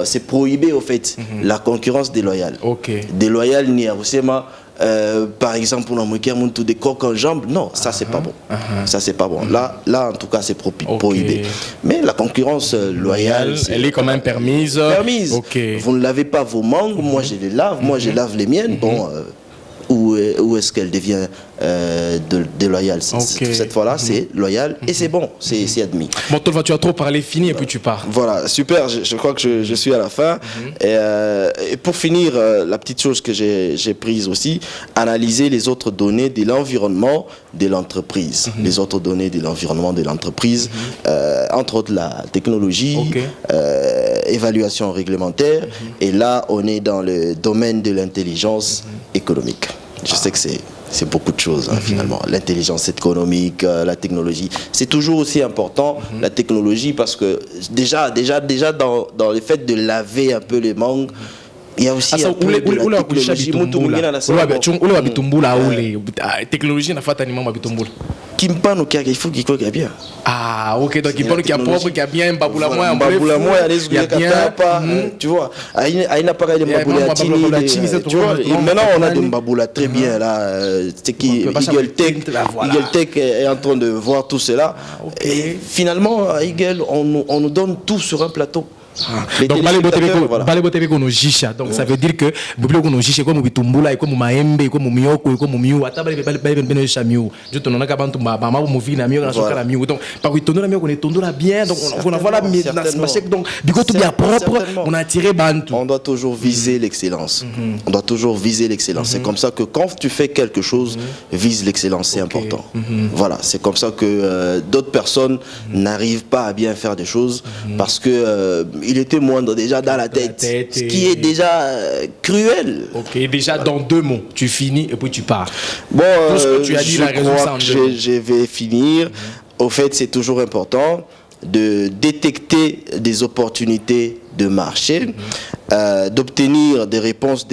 c'est prohibé au fait la concurrence déloyale. Déloyale ni à par exemple, on a monté des coques en jambes. Non, ça c'est pas bon. Ça c'est pas bon. Là, en tout cas, c'est prohibé. Mais la concurrence loyale, elle est quand même permise. Vous ne lavez pas vos mangues. Moi, je les lave. Moi, je lave les miennes. Bon. Où est-ce qu'elle devient déloyale? Cette fois-là, c'est loyal et c'est bon, c'est admis. Bon, toi, tu as trop parlé, fini et puis tu pars. Voilà, super, je crois que je suis à la fin. Et pour finir, la petite chose que j'ai prise aussi, analyser les autres données de l'environnement de l'entreprise. Les autres données de l'environnement de l'entreprise, entre autres la technologie, évaluation réglementaire. Et là, on est dans le domaine de l'intelligence économique. Je sais que c'est beaucoup de choses finalement. L'intelligence économique, la technologie. C'est toujours aussi important la technologie parce que déjà dans le fait de laver un peu les mangues, il y a aussi un peu de la technologie. Kimpano qui il faut qu'il y ait bien. Ah, ok, donc Kimpano qui a propre, qui a bien, Baboula moi, il y a bien, tu vois. Il n'a pas de Baboula Tini, tu vois. Maintenant, on a des Baboula très bien là. C'est qui Eagle Tech est en train de voir tout cela. Et finalement, à Eagle, on nous donne tout sur un plateau. Donc donc ça veut dire que comme Bitumbula comme Maembe comme Mioko comme Miu atabale bene chamiu je te nona kabantu mama movie na miu na soka miu donc par contre tondona miu on est tondona bien donc on a voilà donc biko tout bien propre on a tiré bantu. On doit toujours viser l'excellence. On doit toujours viser l'excellence. C'est comme ça que quand tu fais quelque chose, vise l'excellence, c'est important. Voilà, c'est comme ça que d'autres personnes n'arrivent pas à bien faire des choses parce que il était moindre déjà dans la tête, ce qui est déjà cruel. Déjà dans 2 mots, tu finis et puis tu pars. Bon, tu as dit je crois que je vais finir. Au fait, c'est toujours important de détecter des opportunités de marché, d'obtenir des réponses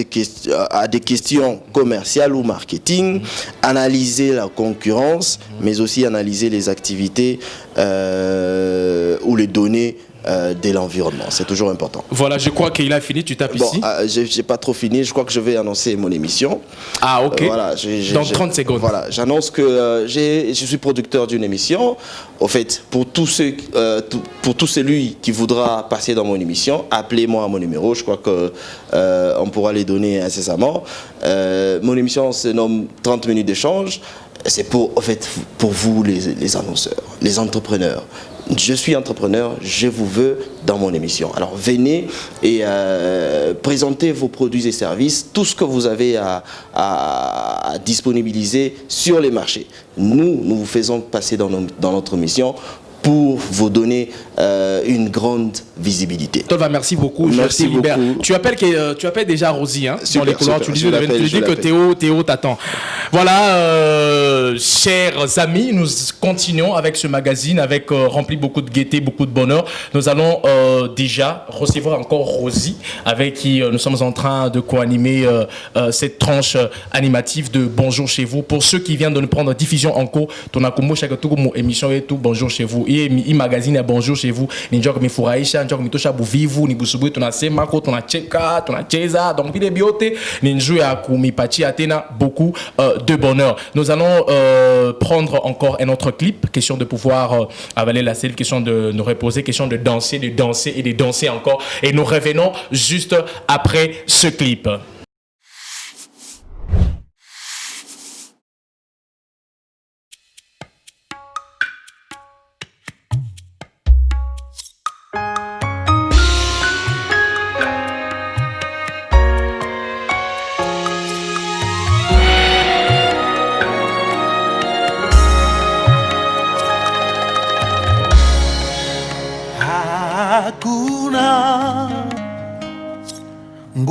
à des questions commerciales ou marketing, analyser la concurrence, mais aussi analyser les activités ou les données de l'environnement. C'est toujours important. Voilà, je crois qu'il a fini, tu tapes ici. J'ai pas trop fini, je crois que je vais annoncer mon émission. Ah, ok. Voilà, dans 30 secondes. Voilà, j'annonce que je suis producteur d'une émission. Au fait, pour tout celui qui voudra passer dans mon émission, appelez-moi à mon numéro. Je crois qu'on pourra les donner incessamment. Mon émission se nomme 30 minutes d'échange. C'est pour vous, les annonceurs, les entrepreneurs. Je suis entrepreneur, je vous veux dans mon émission. Alors venez et présentez vos produits et services, tout ce que vous avez à disponibiliser sur les marchés. Nous vous faisons passer dans notre mission pour vous donner une grande visibilité. Tolva, merci beaucoup. Merci beaucoup. Tu appelles déjà Rosie dans les couloirs. Tu dis que Théo t'attend. Voilà, chers amis, nous continuons avec ce magazine avec rempli beaucoup de gaieté, beaucoup de bonheur. Nous allons déjà recevoir encore Rosie avec qui nous sommes en train de co-animer cette tranche animative de Bonjour chez vous. Pour ceux qui viennent de nous prendre diffusion en cours, ton akomo chaque tout mon émission et tout Bonjour chez vous. Et magazine à Bonjour chez vous. Ni njok mi furahisha, njok mi tosha buvivu, ni busubu tunasema ko tunacheka, tunacheza. Donc vile biote ni njou ya kumipachi atena beaucoup de bonheur. Nous allons prendre encore un autre clip, question de pouvoir avaler la selle, question de nous reposer, question de danser et de danser encore. Et nous revenons juste après ce clip.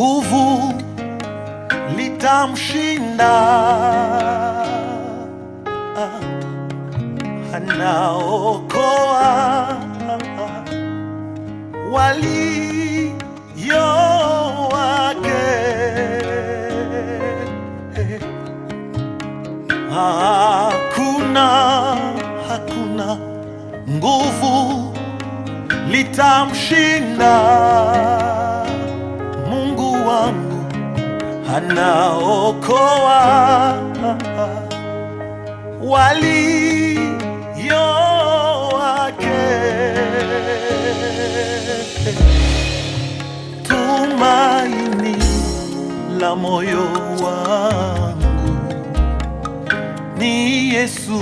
nguvu litamshinda. Anaokoa walio wake. Hakuna nguvu litamshinda. Mungu wangu anaokoa walio wake. Tumaini la moyo wangu ni Yesu,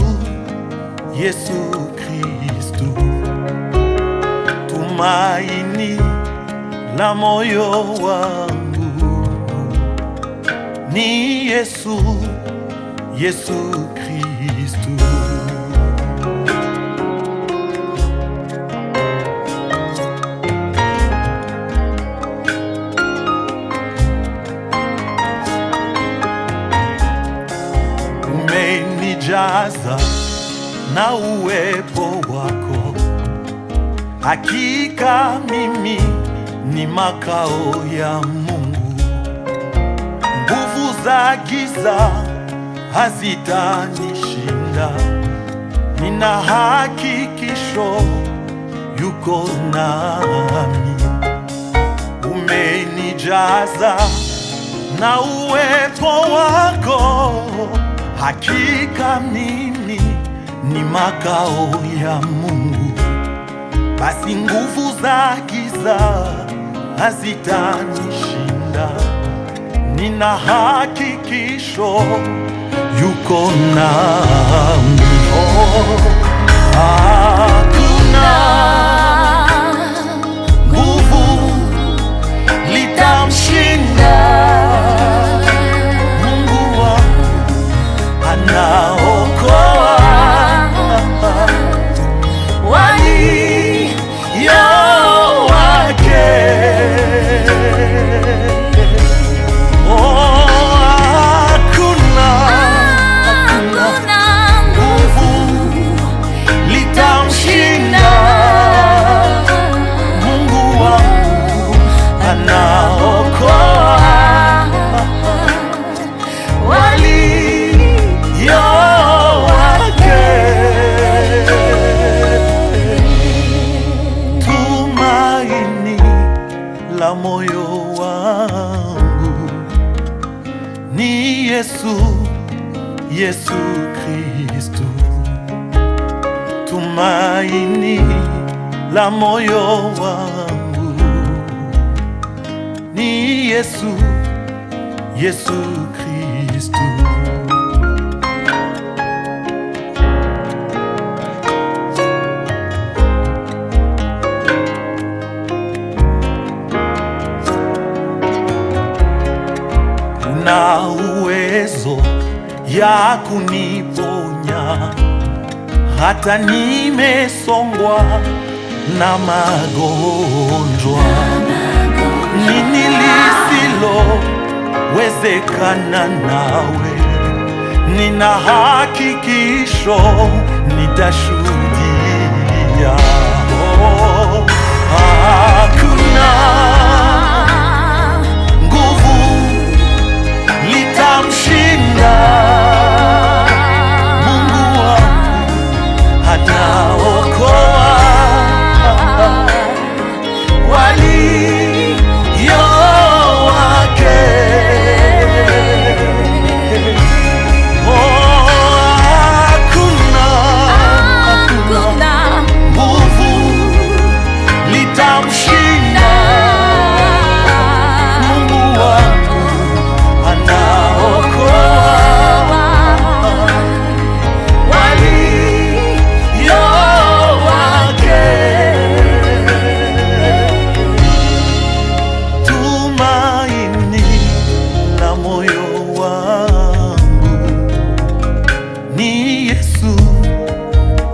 Yesu Kristo. Tumaini la moyo wangu ni Yesu, Yesu Kristo. Umenijaza na uwepo wako, hakika mimi ni makao ya Mungu. Nguvu za giza hazitanishinda, nina hakikisho yuko nami. Umenijaza na uwepo wako, hakika mimi ni makao ya Mungu. Basi nguvu za giza hazitanishinda, nina hakikisho yuko nami. Hakuna nguvu litamshinda. Mungu wangu anaokoa walio wake. Moyo wangu ni Yesu, Yesu Kristo. Tumaini la moyo wangu ni Yesu, Yesu Kristo. Na uwezo ya kuniponya, hata nimesongwa na magonjwa. Nini lisilowezekana nawe? Nina hakikisho nitashuhudia. Hakuna litamshinda. Mungu wangu anaokoa walio wake. Hakuna nguvu litamshinda. Mungu wangu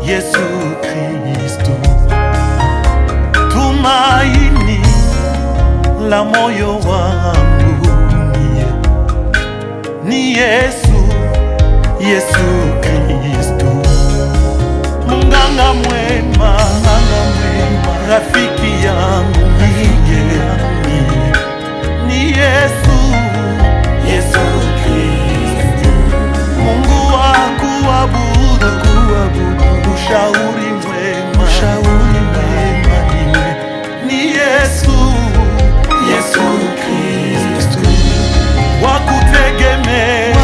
Yesu Kristo. Tumaini la moyo wangu Yesu, Yesu Kristu. Munganga mwema, rafiki yangu ni Yesu, Yesu Kristu. Mungu wa kuabudu, ushauri mwema, ni Yesu, Yesu Kristu. Wakutegemea,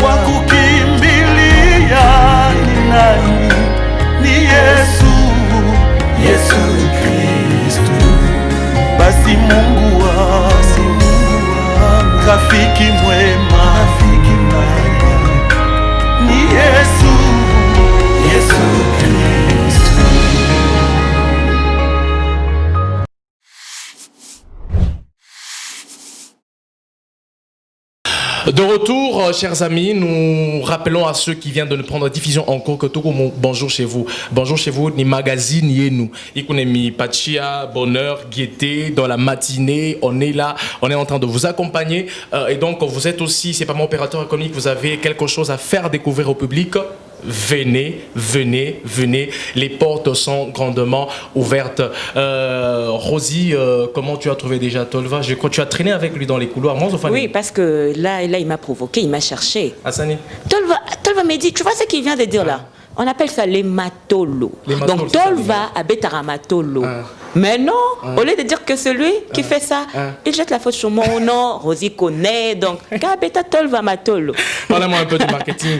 wakukimbilia ni nani? Ni Yesu, Yesu Kristu. Basi Mungu wangu, rafiki mwema, ni Yesu, Yesu Kristu. De retour, chers amis, nous rappelons à ceux qui viennent de nous prendre diffusion en cours que tout comme bonjour chez vous. Bonjour chez vous, ni magazine, ni nous. Ikunemi Pachia, bonheur, gaieté, dans la matinée, on est là, on est en train de vous accompagner. Et donc, vous êtes aussi, c'est pas mon opérateur économique, vous avez quelque chose à faire découvrir au public. Venez, venez, venez. Les portes sont grandement ouvertes. Rosie, comment tu as trouvé déjà Tolva? Je crois que tu as traîné avec lui dans les couloirs. Moi, oui, parce que là, il m'a provoqué, il m'a cherché. Hassani. Tolva m'a dit, tu vois ce qu'il vient de dire là? On appelle ça les matolos. Donc Tolva a Betaramatolo. Mais non, au lieu de dire que celui qui fait ça, il jette la faute sur mon nom, Rosie connaît, donc Kabeta Tolva Matolo. Parlez-moi un peu du marketing.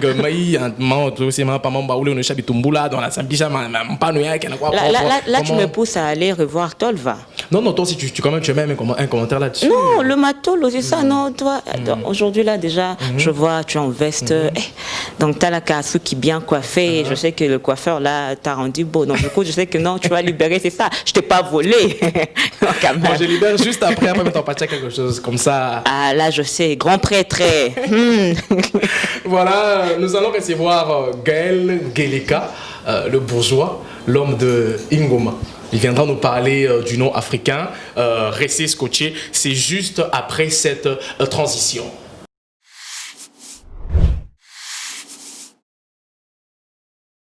Là, tu me pousses à aller revoir Tolva. Non, toi aussi, tu mets même un commentaire là-dessus. Non, le matolo, c'est ça, non, toi. Aujourd'hui, là, déjà, je vois, tu es en veste. Donc, tu as la cassou qui est bien coiffée. Je sais que le coiffeur, là, t'a rendu beau. Donc, du coup, je sais que non, tu vas libérer, c'est ça. Je t'ai pas volé. Moi, je libère juste après mettre en pâtia quelque chose comme ça. Ah, là, je sais, grand prêtre. Voilà, nous allons recevoir Gaël Ngeleka, le bourgeois, l'homme de Ingoma. Il viendra nous parler du nom africain. Restez scotché, c'est juste après cette transition.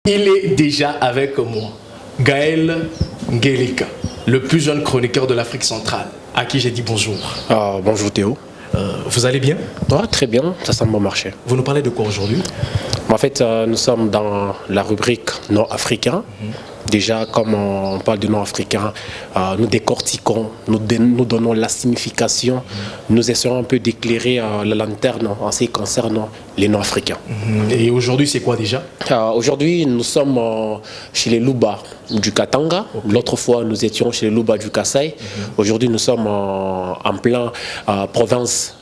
Il est déjà avec moi, Gaël Ngeleka, le plus jeune chroniqueur de l'Afrique centrale, à qui j'ai dit bonjour. Bonjour Théo. Vous allez bien? Très bien, ça semble bon marcher. Vous nous parlez de quoi aujourd'hui? En fait, nous sommes dans la rubrique nord-africain. Déjà, comme on parle de nord-africain, nous décortiquons, nous donnons la signification, nous essayons un peu d'éclairer la lanterne en ce qui concerne les nord-africains. Et aujourd'hui, c'est quoi déjà? Aujourd'hui, nous sommes chez les Luba du Katanga. L'autre fois, nous étions chez les Luba du Kasaï. Aujourd'hui, nous sommes en plein province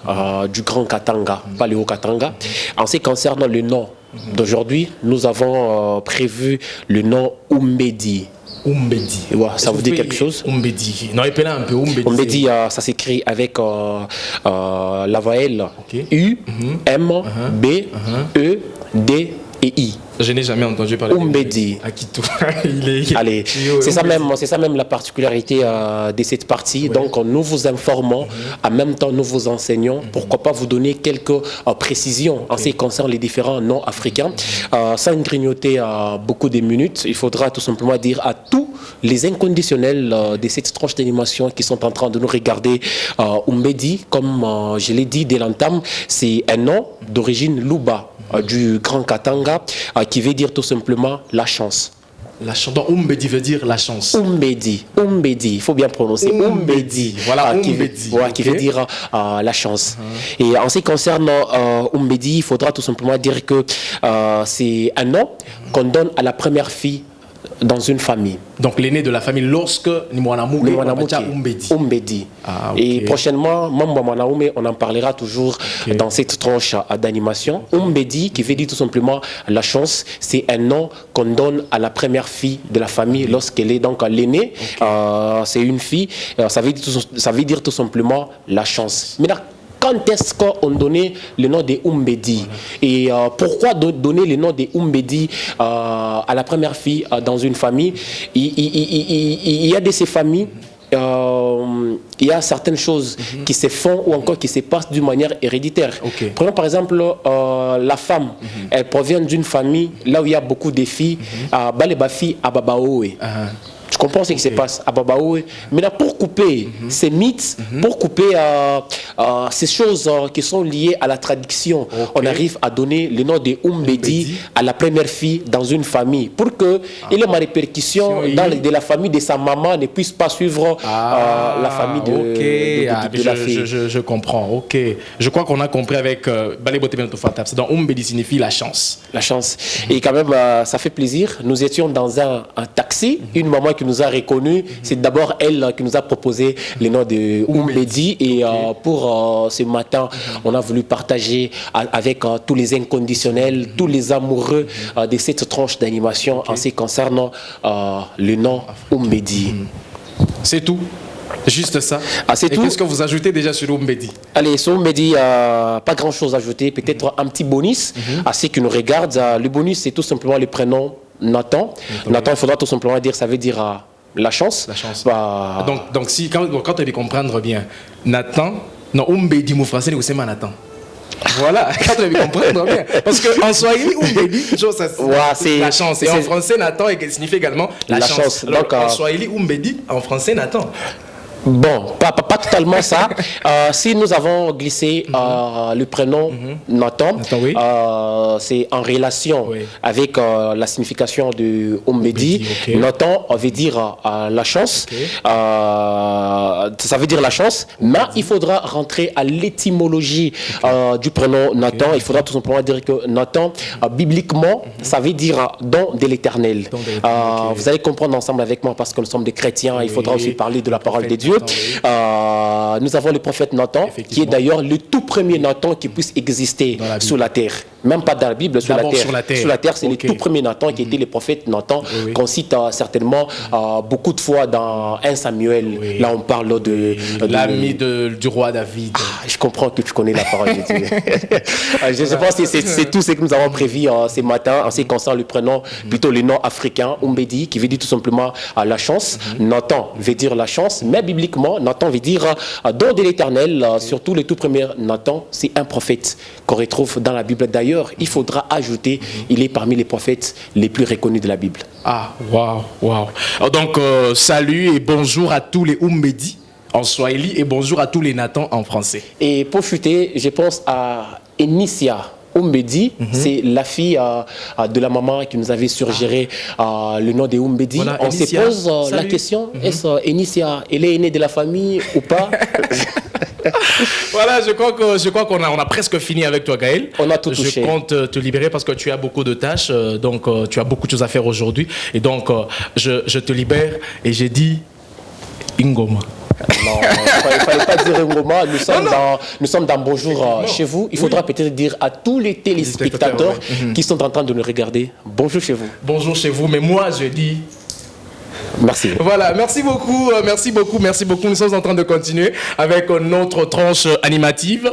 du Grand Katanga, pas le Haut-Katanga. En ce qui concerne le nom d'aujourd'hui, nous avons prévu le nom Umbedi. Umbedi. Ouais, ça vous dit quelque chose? Umbedi. Non, épelez un peu. Umbedi. Umbedi, ça s'écrit avec la voyelle U, M, B, E, D et I. Je n'ai jamais entendu parler Umbedi. Allez, c'est ça même la particularité de cette partie. Donc nous vous informons, en même temps nous vous enseignons. Pourquoi pas vous donner quelques précisions en ce qui concerne les différents noms africains. Sans grignoter beaucoup de minutes, il faudra tout simplement dire à tous les inconditionnels de cette tranche d'animation qui sont en train de nous regarder, Umbedi, comme je l'ai dit dès l'entame, c'est un nom d'origine Luba, du Grand Katanga, qui veut dire tout simplement la chance. La chance. Donc Umbedi veut dire la chance. Umbedi, il faut bien prononcer. Umbedi, voilà, qui veut dire la chance. Et en ce qui concerne Umbedi, il faudra tout simplement dire que c'est un nom qu'on donne à la première fille dans une famille. Donc l'aîné de la famille lorsque Nimwanamouke Umbedi. Et prochainement, Mamba Mwanaume, on en parlera toujours dans cette tranche d'animation. Umbedi, qui veut dire tout simplement la chance, c'est un nom qu'on donne à la première fille de la famille lorsqu'elle est donc l'aînée. C'est une fille, ça veut dire tout simplement la chance. Mais quand est-ce qu'on donnait le nom de Umbedi? Et pourquoi donner le nom de Umbedi à la première fille dans une famille? Il y a de ces familles il y a certaines choses qui se font ou encore qui se passent d'une manière héréditaire. Prenons par exemple la femme. Elle provient d'une famille là où il y a beaucoup de filles. Balebafi à Babaoe. Tu comprends ce qui se passe à Babaoe. Maintenant, pour couper ces mythes, pour couper ces choses qui sont liées à la tradition, on arrive à donner le nom de Umbedi à la première fille dans une famille pour que il ait ma répercussion de la famille de sa maman ne puisse pas suivre la famille de la fille. Je comprends. Ok. Je crois qu'on a compris avec Balebote Bentofatab. C'est dans Umbedi signifie la chance. La chance. Et quand même, ça fait plaisir. Nous étions dans un taxi. Une maman qui nous a reconnus, c'est d'abord elle qui nous a proposé le nom de Umbedi. Et pour ce matin, on a voulu partager avec tous les inconditionnels, tous les amoureux de cette tranche d'animation en ce qui concerne le nom Umbedi. C'est tout. Juste ça. C'est tout. Qu'est-ce que vous ajoutez déjà sur Umbedi? Allez, sur Umbedi, pas grand-chose à ajouter. Peut-être un petit bonus à ceux qui nous regardent. Le bonus, c'est tout simplement le prénom Nathan. Nathan, il faudra tout simplement dire, ça veut dire la chance. La chance. Donc si, quand tu veux comprendre bien, Nathan, non, Umbedi, mon français, c'est Nathan. Voilà, quand tu veux comprendre bien. Parce qu'en swahili, Umbedi, c'est la chance. Et en français, Nathan signifie également la chance. Donc, en swahili, Umbedi, en français, Nathan. Bon, pas totalement ça. Si nous avons glissé le prénom Nathan, c'est en relation avec la signification de Umbedi. Nathan veut dire la chance. Ça veut dire la chance, mais il faudra rentrer à l'étymologie du prénom Nathan. Il faudra tout simplement dire que Nathan, bibliquement, ça veut dire don de l'éternel. Vous allez comprendre ensemble avec moi parce que nous sommes des chrétiens. Il faudra aussi parler de la parole de Dieu. Nous avons le prophète Nathan, qui est d'ailleurs le tout premier Nathan qui puisse exister sur la terre. Même pas dans la Bible, sur la terre. Sur la terre, c'est le tout premier Nathan qui était le prophète Nathan, qu'on cite certainement beaucoup de fois dans 1 Samuel. Là, on parle de l'ami du roi David. Je comprends que tu connais la parole de Dieu. Je pense que c'est tout ce que nous avons prévu ce matin en ce qui concerne le prénom, plutôt le nom africain, Umbedi, qui veut dire tout simplement la chance. Nathan veut dire la chance, mais bibliquement, Nathan veut dire don de l'éternel. Surtout le tout premier Nathan, c'est un prophète qu'on retrouve dans la Bible. D'ailleurs, il faudra ajouter, il est parmi les prophètes les plus reconnus de la Bible. Ah, waouh. Donc, salut et bonjour à tous les Umbedi en swahili et bonjour à tous les Nathan en français. Et pour chuter, je pense à Enicia Umbedi, c'est la fille de la maman qui nous avait suggéré le nom de Umbedi. Voilà, on se pose la question, est-ce Enicia, elle est aînée de la famille ou pas? Voilà, je crois qu'on a presque fini avec toi, Gaël. On a tout touché. Je compte te libérer parce que tu as beaucoup de tâches, donc tu as beaucoup de choses à faire aujourd'hui. Et donc, je te libère et j'ai dit Ingoma. Non, il ne fallait pas dire Ngoma. Nous sommes dans Bonjour chez vous. Il faudra peut-être dire à tous les téléspectateurs qui sont en train de nous regarder, bonjour chez vous. Bonjour chez vous, mais moi je dis... Merci. Voilà, merci beaucoup. Nous sommes en train de continuer avec notre tranche animative.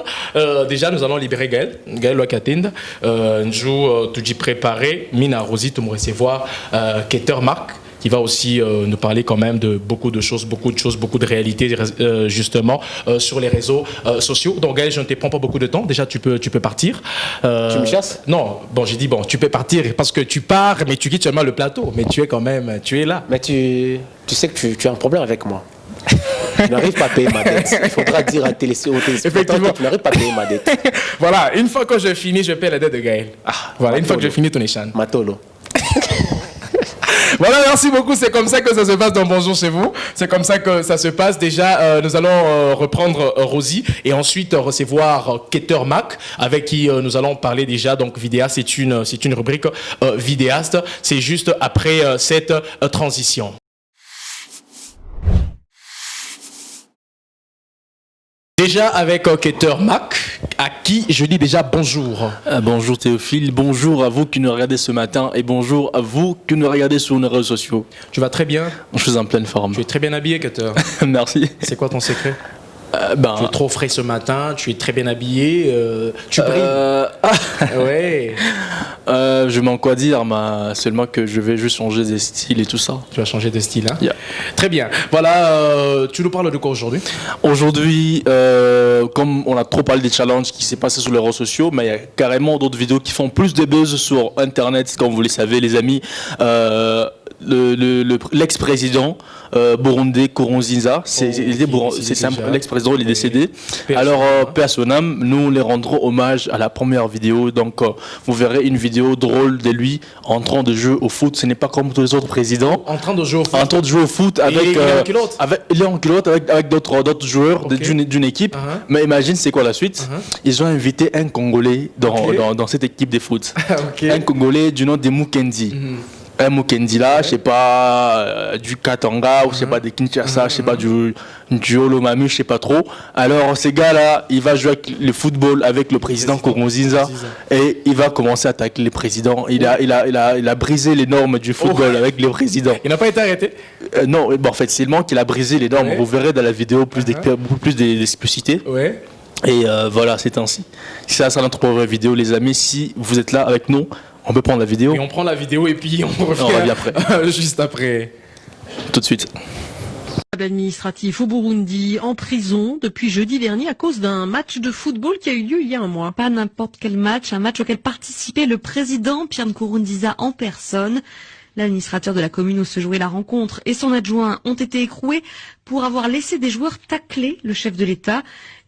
Déjà, nous allons libérer Gaël Wakatinda. Nous tu préparé, Mina Rosi, tu me recevoir Keter Marc, qui va aussi nous parler quand même de beaucoup de choses, beaucoup de réalités justement sur les réseaux sociaux. Donc Gaël, je ne te prends pas beaucoup de temps. Déjà, tu peux partir. Tu me chasses? Non, bon, j'ai dit bon, tu peux partir parce que tu pars, mais tu quittes seulement le plateau. Mais tu es là. Mais tu sais que tu as un problème avec moi. Tu n'arrives pas à payer ma dette. Il faudra dire à téléspectateurs que tu n'arrives pas à payer ma dette. Voilà, une fois que je finis, je paie la dette de Gaël. Voilà, une fois que je finis ton échange. Matolo. Voilà, merci beaucoup. C'est comme ça que ça se passe dans Bonjour chez vous. C'est comme ça que ça se passe. Déjà, nous allons reprendre Rosie et ensuite recevoir Keter Mac, avec qui nous allons parler déjà. Donc, vidéaste, c'est une rubrique vidéaste. C'est juste après cette transition. Déjà avec Keter Mac, à qui je dis déjà bonjour. Bonjour Théophile, bonjour à vous qui nous regardez ce matin et bonjour à vous qui nous regardez sur nos réseaux sociaux. Tu vas très bien? Je suis en pleine forme. Tu es très bien habillé, Keter. Merci. C'est quoi ton secret? Tu es trop frais ce matin, tu es très bien habillé, tu brilles. Ouais. Je m'en quoi dire, seulement que je vais juste changer de style et tout ça. Tu vas changer de style, hein? Yeah. Très bien. Voilà, tu nous parles de quoi aujourd'hui? Aujourd'hui, comme on a trop parlé des challenges qui s'est passé sur les réseaux sociaux, mais il y a carrément d'autres vidéos qui font plus de buzz sur Internet, comme vous le savez, les amis. L'ex-président burundais Nkurunziza, l'ex-président, il est décédé. Alors, paix à son âme, nous les rendrons hommage à la première vidéo. Donc, vous verrez une vidéo drôle de lui en train de jouer au foot. Ce n'est pas comme tous les autres présidents. En train de jouer au foot. En train de jouer au foot avec. Il est en culotte avec d'autres joueurs d'une équipe. Mais imagine, c'est quoi la suite? Ils ont invité un Congolais dans cette équipe de foot. Un Congolais du nom de Mukendi. Un Mukendi là, je sais pas, du Katanga, ou je sais pas, des Kinshasa, je sais pas, du Olomami, je sais pas trop. Alors, ces gars-là, il va jouer avec le football avec le président Nkurunziza et il va commencer à attaquer le président. Il a brisé les normes du football avec le président. Il n'a pas été arrêté? Non, en fait, c'est le manque qu'il a brisé les normes. Vous verrez dans la vidéo beaucoup plus d'explicité. Ouais. Et voilà, c'est ainsi. Ça, c'est notre première vidéo, les amis. Si vous êtes là avec nous, on peut prendre la vidéo. Et on prend la vidéo et puis on revient après. Juste après. Tout de suite. Administratif au Burundi en prison depuis jeudi dernier à cause d'un match de football qui a eu lieu il y a un mois. Pas n'importe quel match, un match auquel participait le président Pierre Nkurunziza en personne. L'administrateur de la commune où se jouait la rencontre et son adjoint ont été écroués pour avoir laissé des joueurs tacler le chef de l'État.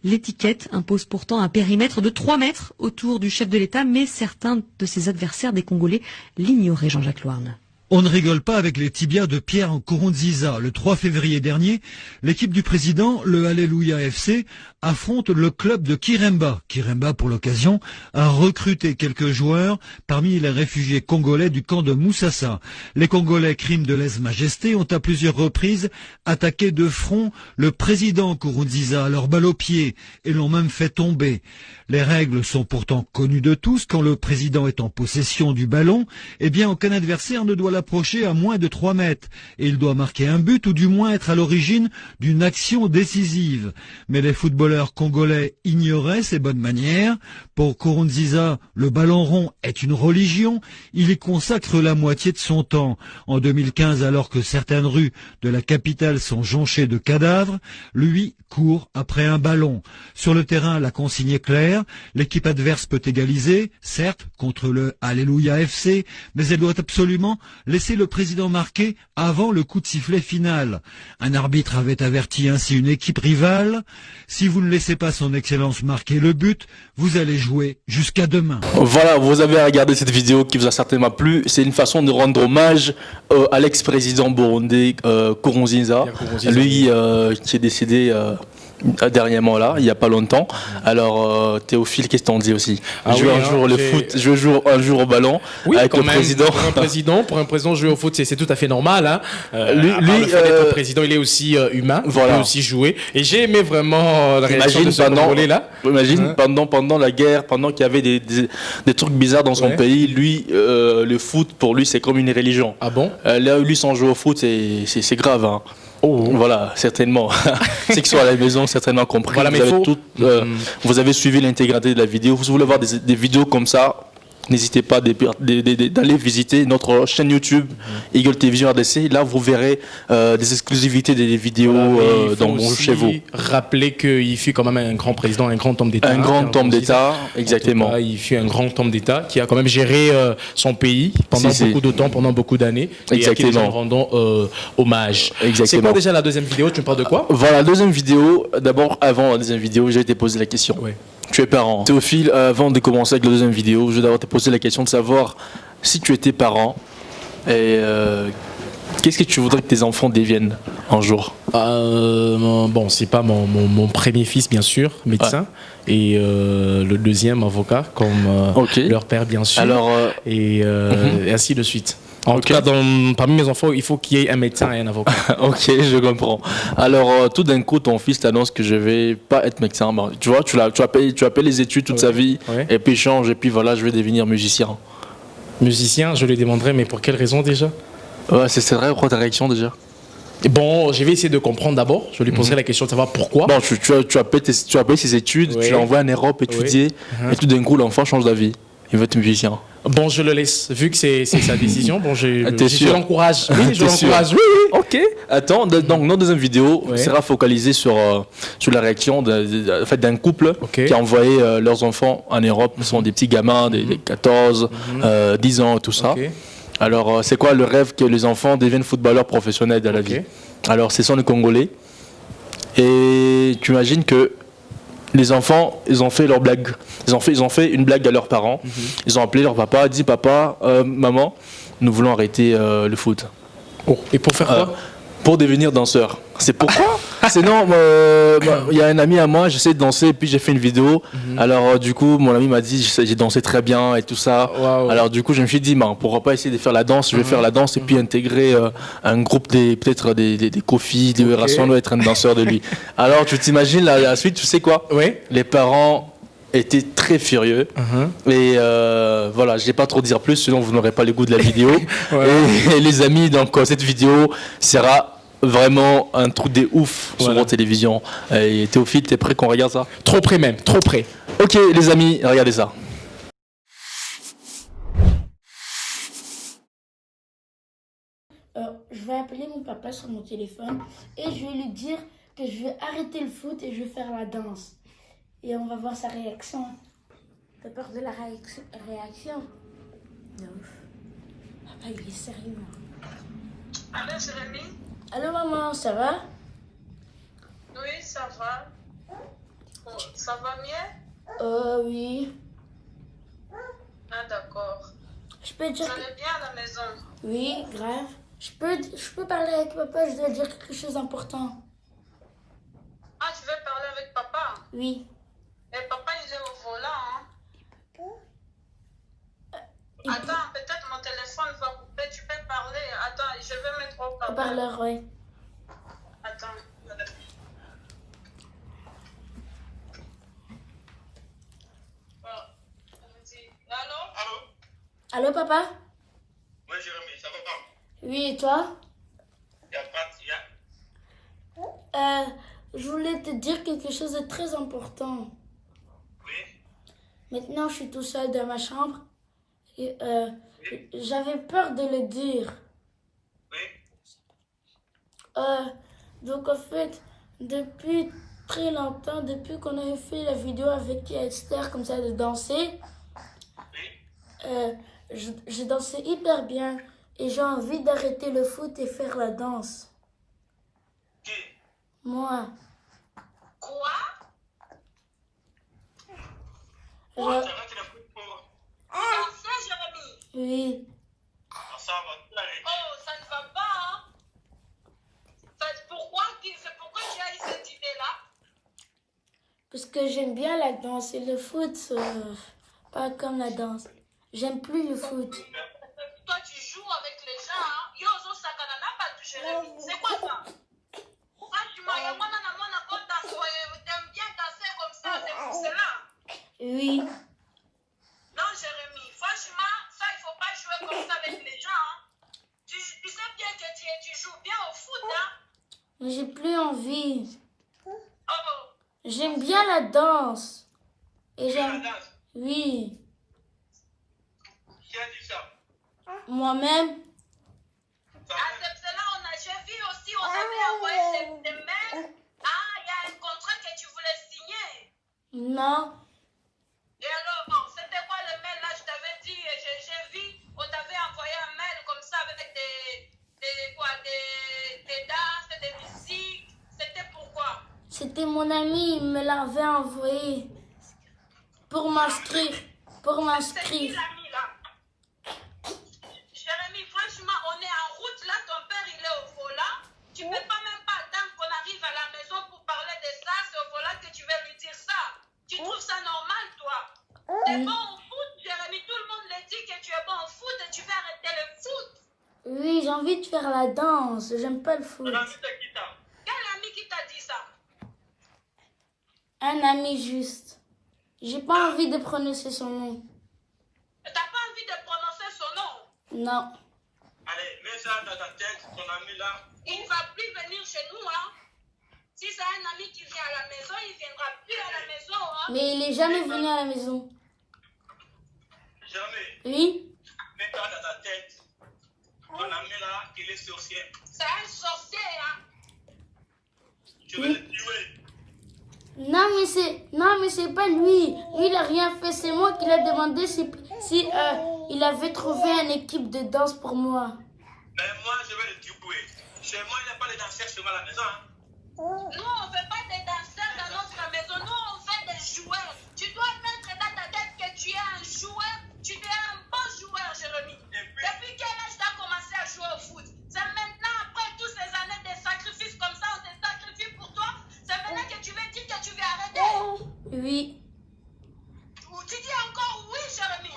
L'étiquette impose pourtant un périmètre de 3 mètres autour du chef de l'État, mais certains de ses adversaires des Congolais l'ignoraient, Jean-Jacques Loarne. On ne rigole pas avec les tibias de Pierre Nkurunziza. Le 3 février dernier, l'équipe du président, le Alléluia FC, affronte le club de Kiremba. Kiremba, pour l'occasion, a recruté quelques joueurs parmi les réfugiés congolais du camp de Moussassa. Les Congolais crimes de lèse-majesté ont à plusieurs reprises attaqué de front le président Nkurunziza, leur balle aux pieds, et l'ont même fait tomber. Les règles sont pourtant connues de tous. Quand le président est en possession du ballon, eh bien aucun adversaire ne doit l'approcher à moins de 3 mètres. Et il doit marquer un but ou du moins être à l'origine d'une action décisive. Mais les footballeurs congolais ignoraient ces bonnes manières. Pour Nkurunziza, le ballon rond est une religion. Il y consacre la moitié de son temps. En 2015, alors que certaines rues de la capitale sont jonchées de cadavres, lui court après un ballon. Sur le terrain, la consigne est claire. L'équipe adverse peut égaliser, certes, contre le Alléluia FC, mais elle doit absolument laisser le président marquer avant le coup de sifflet final. Un arbitre avait averti ainsi une équipe rivale. Si vous ne laissez pas son excellence marquer le but, vous allez jouer jusqu'à demain. Voilà, vous avez regardé cette vidéo qui vous a certainement plu. C'est une façon de rendre hommage à l'ex-président burundais Nkurunziza. Lui qui est décédé dernièrement là, il n'y a pas longtemps. Alors Théophile, qu'est-ce que t'en dis aussi? Jouer un jour le foot, jouer un jour au ballon avec le président. Pour un président jouer au foot, c'est tout à fait normal. Hein. Lui le président, il est aussi humain, il peut aussi jouer. Et j'ai aimé vraiment la réaction de ce Congolais là. Imagine pendant la guerre, pendant qu'il y avait des trucs bizarres dans son pays, lui le foot pour lui c'est comme une religion. Ah bon? Là lui sans jouer au foot c'est grave. Hein. Voilà, certainement. C'est qu'ils sont à la maison, certainement compris. Voilà, vous avez suivi l'intégralité de la vidéo. Vous voulez voir des vidéos comme ça, n'hésitez pas d'aller visiter notre chaîne YouTube Eagle Télévision RDC. Là, vous verrez des exclusivités des vidéos chez vous. Rappeler qu'il fut quand même un grand président, un grand homme d'État. Un grand homme d'État, exactement. Cas, il fut un grand homme d'État qui a quand même géré son pays pendant beaucoup de temps, pendant beaucoup d'années. Et à qui nous rendons hommage. C'est quoi déjà la deuxième vidéo? Tu me parles de quoi? Voilà, la deuxième vidéo. D'abord, avant la deuxième vidéo, j'ai été posé la question. Tu es parent. Théophile, avant de commencer avec la deuxième vidéo, je vais d'abord te poser la question de savoir si tu étais parent et qu'est-ce que tu voudrais que tes enfants deviennent un jour? Bon, c'est pas mon premier fils, bien sûr, médecin, et le deuxième avocat, comme leur père, bien sûr, et ainsi de suite. En tout cas, parmi mes enfants, il faut qu'il y ait un médecin et un avocat. Ok, je comprends. Alors, tout d'un coup, ton fils t'annonce que je vais pas être médecin. Bon, tu vois, tu as payé les études toute sa vie, et puis il change, et puis voilà, je vais devenir musicien. Musicien, je lui demanderai, mais pour quelle raison déjà? C'est vrai, quoi ta réaction déjà? Bon, je vais essayer de comprendre d'abord. Je lui poserai la question de savoir pourquoi. Bon, tu as payé ses études, tu l'envoies en Europe étudier, et tout d'un coup, l'enfant change d'avis. Il veut être musicien. Bon, je le laisse, vu que c'est sa décision. Bon, je l'encourage. Oui, je l'encourage. Oui, oui. Ok. Attends, donc notre deuxième vidéo sera focalisée sur la réaction d'un couple qui a envoyé leurs enfants en Europe. Ce sont des petits gamins, des 14, 10 ans, tout ça. Alors, c'est quoi le rêve que les enfants deviennent footballeurs professionnels dans la vie? Alors, ce sont les Congolais. Et tu imagines que les enfants, ils ont fait leur blague. Ils ont fait une blague à leurs parents. Ils ont appelé leur papa, dit papa, maman, nous voulons arrêter le foot. Oh. Et pour faire quoi? Pour devenir danseur. C'est pourquoi? Sinon, il y a un ami à moi, j'essaie de danser, et puis j'ai fait une vidéo. Alors du coup, mon ami m'a dit, j'ai dansé très bien et tout ça. Alors du coup, je me suis dit, pourquoi pas essayer de faire la danse? Je vais faire la danse et puis intégrer un groupe peut-être des Kofi, des Rasson, doit être un danseur de lui. Alors tu t'imagines la suite, tu sais quoi? Les parents étaient très furieux et voilà, je vais pas trop dire plus, sinon vous n'aurez pas le goût de la vidéo. Et les amis, donc cette vidéo sera vraiment un truc de ouf sur votre télévision. Et Théophile, t'es prêt qu'on regarde ça? Trop près même, trop près. Ok les amis, regardez ça. Je vais appeler mon papa sur mon téléphone et je vais lui dire que je vais arrêter le foot et je vais faire la danse. Et on va voir sa réaction. T'as peur de la réaction? Non. Papa, il est sérieux. Allô, Jérémy? Allô, maman, ça va? Oui, ça va. Oh, ça va mieux? Oui. Ah, d'accord. Je peux dire... Vous allez bien à la maison? Oui, grave. Je peux parler avec papa, je dois dire quelque chose d'important. Ah, tu veux parler avec papa? Oui. Et papa, il est au volant, hein? Attends, peut-être mon téléphone va couper, tu peux parler. Attends, je vais mettre au parleur. Parleur, oui. Attends. Allô, papa? Oui, Jérémy, ça va pas? Oui, et toi? Y a pas je voulais te dire quelque chose de très important. Oui? Maintenant, je suis tout seul dans ma chambre. Et, j'avais peur de le dire. Oui? Donc, en fait, depuis très longtemps, depuis qu'on avait fait la vidéo avec Esther, comme ça, de danser, je dansais hyper bien. Et j'ai envie d'arrêter le foot et faire la danse. Qui? Moi. Quoi? Danser, Jérémy? Oui. Ça va. Oh, ça ne va pas, hein? C'est pourquoi tu as eu cette idée-là? Parce que j'aime bien la danse et le foot, pas comme la danse. J'aime plus le foot. Toi, tu joues avec les gens, hein? Yozo Sakanana, pas du Jérémy. C'est quoi ça? Franchement, il y a moi, t'aimes bien danser comme ça, c'est pour cela. Oui. Non, Jérémy, franchement, ça, il faut pas jouer comme ça avec les gens, hein? Tu sais bien que tu joues bien au foot, hein? Mais j'ai plus envie. Oh. J'aime bien la danse. Et j'aime... La danse? Oui. Qui a dit ça? Moi-même. C'est là, j'ai vu aussi, on avait envoyé des mails. Ah, il y a un contrat que tu voulais signer. Non. Et alors, bon, c'était quoi le mail là? Je t'avais dit, j'ai vu, on t'avait envoyé un mail comme ça avec des danses, des musiques. C'était pourquoi? C'était mon ami, il me l'avait envoyé. Pour m'inscrire. C'est qui l'ami là? Jérémy, franchement, on est en route là, ton père il est au volant. Tu peux pas même pas attendre qu'on arrive à la maison pour parler de ça, c'est au volant que tu veux lui dire ça. Tu trouves ça normal, toi? T'es bon au foot, Jérémy, tout le monde le dit que tu es bon au foot et tu veux arrêter le foot. Oui, j'ai envie de faire la danse, j'aime pas le foot. Quel ami qui t'a dit ça? Un ami juste. J'ai pas envie de prononcer son nom. T'as pas envie de prononcer son nom? Non. Allez, mets ça dans ta tête, ton ami là. Il ne va plus venir chez nous, hein. Si c'est un ami qui vient à la maison, il ne viendra plus à la maison, hein. Mais il est jamais venu à la maison. Oui. Mets-toi dans ta tête. Ton ami là, il est sorcier. C'est un sorcier, hein. Je vais le tuer. Non mais c'est pas lui. Il a rien fait. C'est moi qui l'ai demandé si il avait trouvé une équipe de danse pour moi. Mais moi, je vais le tuer. Chez moi, il n'y a pas de danseurs chez moi à la maison. Hein. Nous, on ne fait pas des danseurs dans notre maison. Nous, on fait des joueurs. Tu dois mettre dans ta tête que tu es un joueur. Tu es un bon joueur, Jérémy. Depuis quel âge tu as commencé à jouer au foot? C'est maintenant, après toutes ces années de sacrifices comme ça, on te sacrifie pour toi. C'est maintenant que tu veux dire que tu veux arrêter. Oui. Ou tu dis encore oui, Jérémy.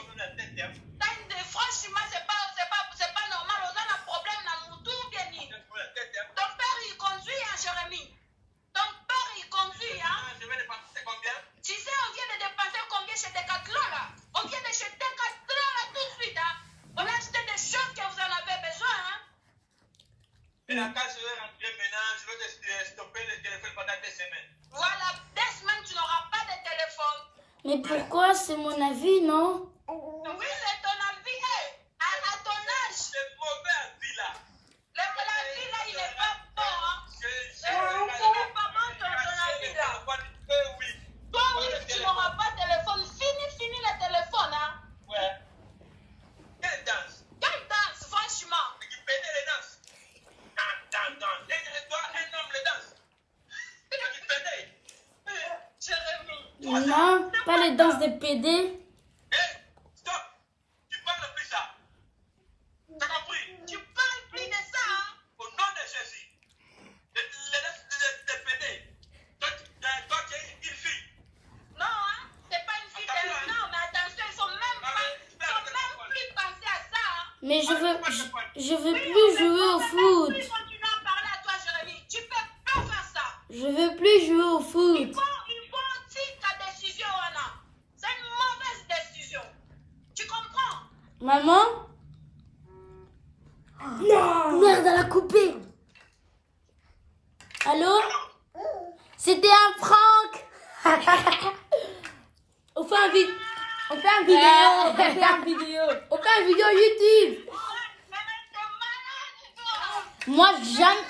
Franchement, c'est pas normal. On a un problème dans mon tour, Béni. Ton père, il conduit, hein, Jérémy. Ton père, il conduit, hein. Je vais dépenser combien? Tu sais, on vient de dépenser combien chez Decathlon, là? On vient de chez Decathlon, là, tout de suite, hein. On a acheté des choses que vous en avez besoin, hein. Et la case, je vais rentrer maintenant. Je vais stopper le téléphone pendant 2 semaines. Voilà, 2 semaines, tu n'auras pas de téléphone. Mais pourquoi? C'est mon avis, non? Oui, c'est ton avis, à ton âge. C'est mauvais avis, là. L'avis, là, il n'est pas bon, hein. Il n'est pas bon, ton avis, là. Oui. Toi, oui, tu n'auras pas de téléphone. Fini le téléphone, hein. Ouais. Quelle danse? Quelle danse, franchement? Mais tu pédais les danses. Danse. Et toi, un homme le danse. Tu pédais. Jérémy. Non, pas les danses de PD. Stop. Tu parles plus ça. T'as compris? Tu parles plus de ça, hein. Au nom de Jésus. Les danses de pédés. Toi, tu es une fille. Non, hein. C'est pas une fille de... Non, mais attention, ils sont même plus pensés à ça, hein. Mais je veux plus jouer au foot. Tu continues à parler à toi, Jérémy. Tu peux pas faire ça. Je veux plus jouer au foot. Il faut aussi ta décision, Anna. C'est une mauvaise décision. Tu comprends? Maman? Non! Merde, elle a coupé. Allô? C'était un prank. On fait un vidéo. On fait un vidéo YouTube. Moi, jamais.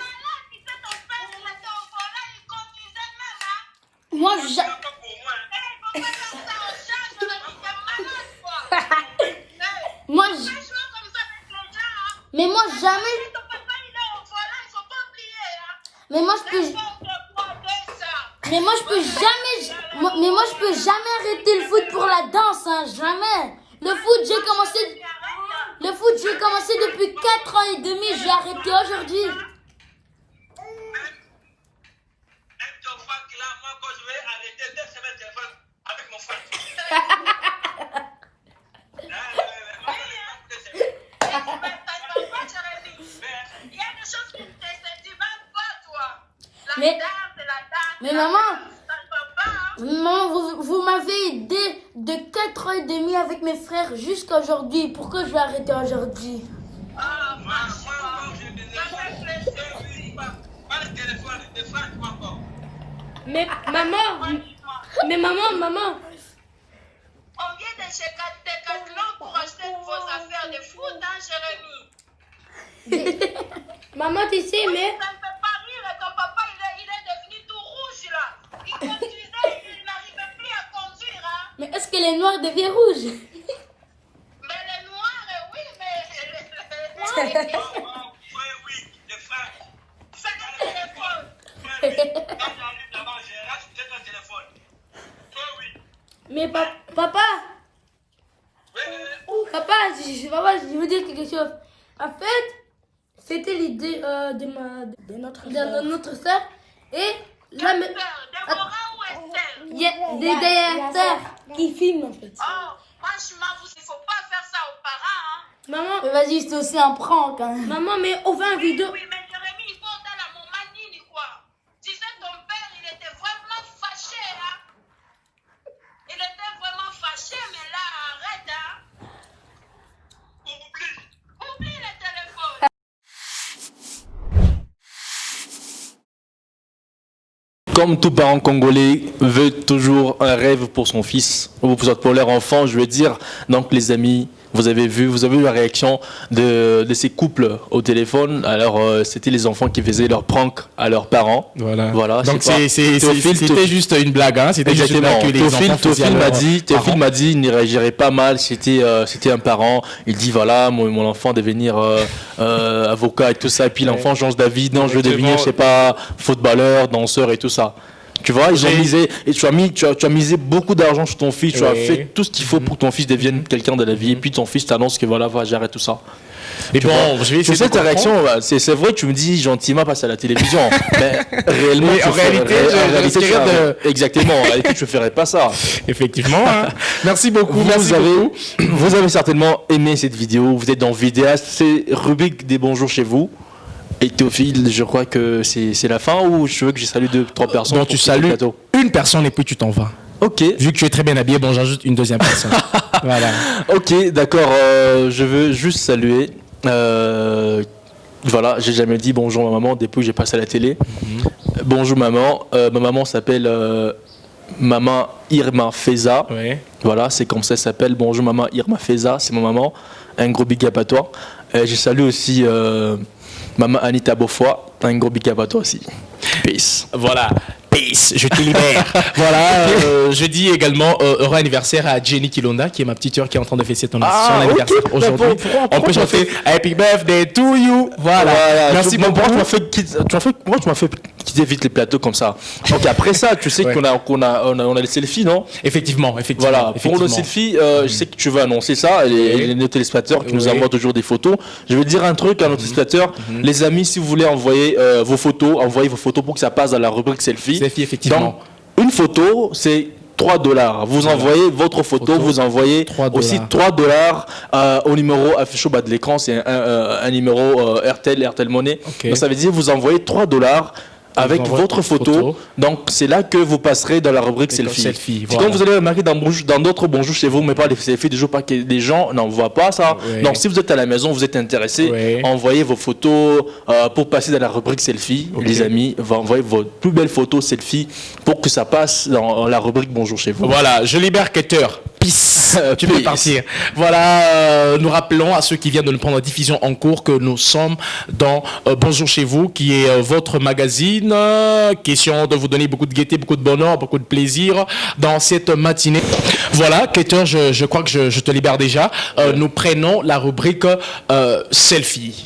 Mais moi, jamais. Mais moi, je peux jamais arrêter le foot pour la danse, hein, jamais. Le foot, j'ai commencé depuis 4 ans et demi, j'ai arrêté aujourd'hui. Mais maman, vous m'avez aidé de 4 ans et demi avec mes frères jusqu'à aujourd'hui. Pourquoi je vais arrêter aujourd'hui? Mais maman. On vient de chez Decathlon pour acheter vos affaires de foot, hein, Jérémy? Maman, tu sais, mais... Ça ne fait pas rire, ton papa, il est devenu tout rouge, là. Il conduisait, il n'arrivait plus à conduire, hein. Mais est-ce que les noirs deviennent rouges? Mais les noirs, oui, mais... Oui, les frères. C'est le téléphone. Quand j'arrive là-bas, j'ai racheté ton téléphone. Mais papa, je veux dire quelque chose. En fait, c'était l'idée de notre soeur. Et là, il y a des sœurs qui filment en fait. Oh, franchement, il ne faut pas faire ça aux parents. Hein. Maman, mais vas-y, c'est aussi un prank. Hein. Maman, mais on fait une vidéo. Oui, mais Jérémy, il faut dans la momanine, quoi. Tu sais, ton père, il était vraiment fâché, là. Il était vraiment fâché, mais là, arrête, hein. Oublie le téléphone. Comme tout parent congolais veut toujours un rêve pour son fils ou pour leur enfant, je veux dire, donc les amis, vous avez vu la réaction de ces couples au téléphone. Alors, c'était les enfants qui faisaient leur prank à leurs parents. Voilà. Donc, c'était juste une blague. Hein. C'était juste une blague que les enfants faisaient. Théophile m'a dit, il n'y réagirait pas mal. C'était un parent. Il dit, voilà, mon enfant devenir avocat et tout ça. Et puis l'enfant change d'avis. Non, je veux devenir, je sais pas, footballeur, danseur et tout ça. Tu vois, ils ont misé, et tu as misé beaucoup d'argent sur ton fils, tu as fait tout ce qu'il faut pour que ton fils devienne quelqu'un de la vie, et puis ton fils t'annonce que voilà, j'arrête tout ça. Et bon, je vais essayer cette réaction, c'est vrai que tu me dis gentiment passe à la télévision, mais réellement, en réalité, exactement, en réalité, je ne ferais pas ça. Effectivement. Hein. Merci beaucoup. Vous avez certainement aimé cette vidéo, vous êtes dans Vidéaste, c'est rubrique des bonjours chez vous. Et Théophile, je crois que c'est la fin, ou je veux que je salue 2-3 personnes. Donc tu salues une personne et puis tu t'en vas. Ok. Vu que tu es très bien habillé, bon, j'ajoute une deuxième personne. Voilà. Ok, d'accord. Je veux juste saluer. Voilà, j'ai jamais dit bonjour ma maman depuis que j'ai passé à la télé. Bonjour maman. Ma maman s'appelle Maman Irma Feza. Ouais. Voilà, c'est comme ça s'appelle. Bonjour maman Irma Feza, c'est ma maman. Un gros big up à toi. Je salue aussi Maman Anita Beaufoy, un gros big up à toi aussi. Peace. Voilà. Peace, je te libère. Voilà, je dis également heureux anniversaire à Jenny Kilonda, qui est ma petite sœur qui est en train de fêter son anniversaire aujourd'hui. On peut chanter Happy Birthday to you. Voilà. Merci beaucoup. Pourquoi tu m'as fait quitter vite les plateaux comme ça? Donc après ça, tu sais qu'on a les selfies, non? Effectivement. Voilà. Pour le selfie, je sais que tu vas annoncer ça. Les téléspectateurs qui nous envoient toujours des photos. Je vais dire un truc à nos téléspectateurs. Les amis, si vous voulez envoyer vos photos, envoyez vos photos pour que ça passe dans la rubrique selfie. Effectivement. Donc, une photo, c'est $3. Vous envoyez votre photo, vous envoyez aussi $3 au numéro affiché au bas de l'écran. C'est un numéro RTL Money. Okay. Donc, ça veut dire que vous envoyez $3 avec votre photo. Donc, c'est là que vous passerez dans la rubrique selfie. Voilà. Comme vous allez remarquer dans d'autres bonjours chez vous, mais pas les selfies, toujours pas que les gens n'en voient pas ça. Oui. Donc, si vous êtes à la maison, vous êtes intéressé, envoyez vos photos pour passer dans la rubrique selfie. Okay. Les amis, envoyez vos plus belles photos selfie pour que ça passe dans la rubrique bonjour chez vous. Voilà, je libère Keter. Peace. Tu peux partir. Voilà, nous rappelons à ceux qui viennent de nous prendre en diffusion en cours que nous sommes dans Bonjour chez vous, qui est votre magazine. Question de vous donner beaucoup de gaieté, beaucoup de bonheur, beaucoup de plaisir dans cette matinée. Voilà, Keter, je crois que je te libère déjà. Nous prenons la rubrique selfie.